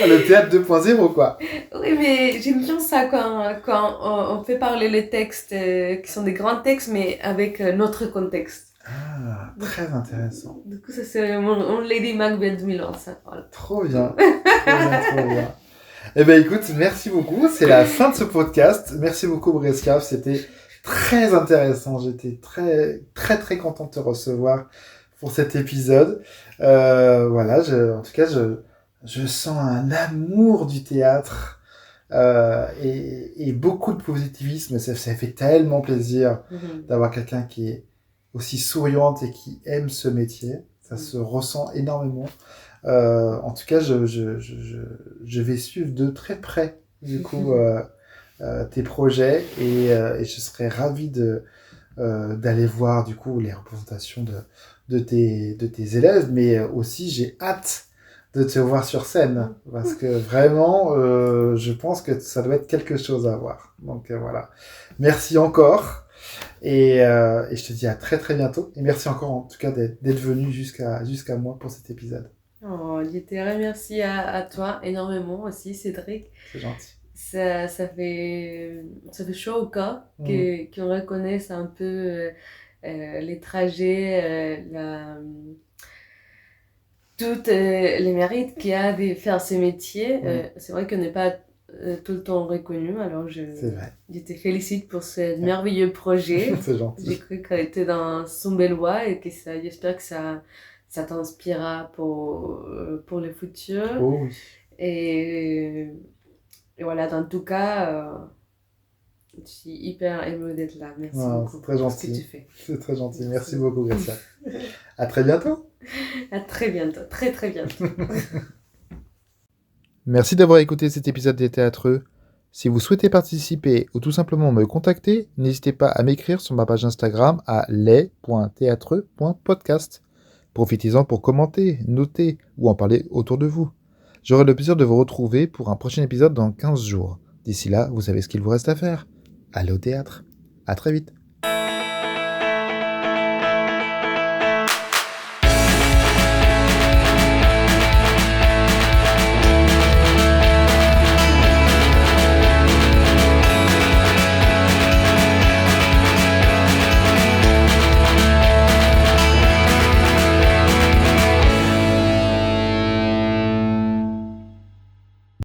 Le théâtre 2.0, quoi. Oui, mais j'aime bien ça quand on fait parler les textes qui sont des grands textes, mais avec notre contexte. Ah, très intéressant. Du coup, ça c'est mon Lady Macbeth 2025. Voilà. Trop bien. Trop bien, trop bien. Eh ben écoute, merci beaucoup. C'est la fin de ce podcast. Merci beaucoup, Brescia. C'était très intéressant. J'étais très, très, très content de te recevoir pour cet épisode. Voilà, en tout cas, je sens un amour du théâtre et beaucoup de positivisme. Ça fait tellement plaisir d'avoir quelqu'un qui est aussi souriante et qui aime ce métier. Ça se ressent énormément. En tout cas, je vais suivre de très près, du coup, tes projets et je serais ravi d'aller voir, du coup, les représentations de tes élèves, mais aussi, j'ai hâte de te voir sur scène, parce que vraiment, je pense que ça doit être quelque chose à voir. Donc, voilà. Merci encore. Et je te dis à très très bientôt. Et merci encore en tout cas d'être venu jusqu'à moi pour cet épisode. Oh, je te remercie à toi énormément aussi, Cédric. C'est gentil. Ça fait chaud au cœur qu'on reconnaisse un peu les trajets, toutes les mérites qu'il y a de faire ce métier. C'est vrai qu'on n'est pas tout le temps reconnu, alors je te félicite pour ce merveilleux projet. C'est gentil. J'ai cru qu'elle était dans son bel voie et que j'espère que ça t'inspirera pour le futur. Oh oui. Et voilà, dans tout cas, je suis hyper émue d'être là. Merci beaucoup. C'est très gentil. Pour ce que tu fais. C'est très gentil. Merci beaucoup, Gracia. À très bientôt. À très bientôt. Très, très bientôt. Merci d'avoir écouté cet épisode des Théâtreux. Si vous souhaitez participer ou tout simplement me contacter, n'hésitez pas à m'écrire sur ma page Instagram à les.théâtreux.podcast. Profitez-en pour commenter, noter ou en parler autour de vous. J'aurai le plaisir de vous retrouver pour un prochain épisode dans 15 jours. D'ici là, vous savez ce qu'il vous reste à faire. Allez au théâtre. À très vite.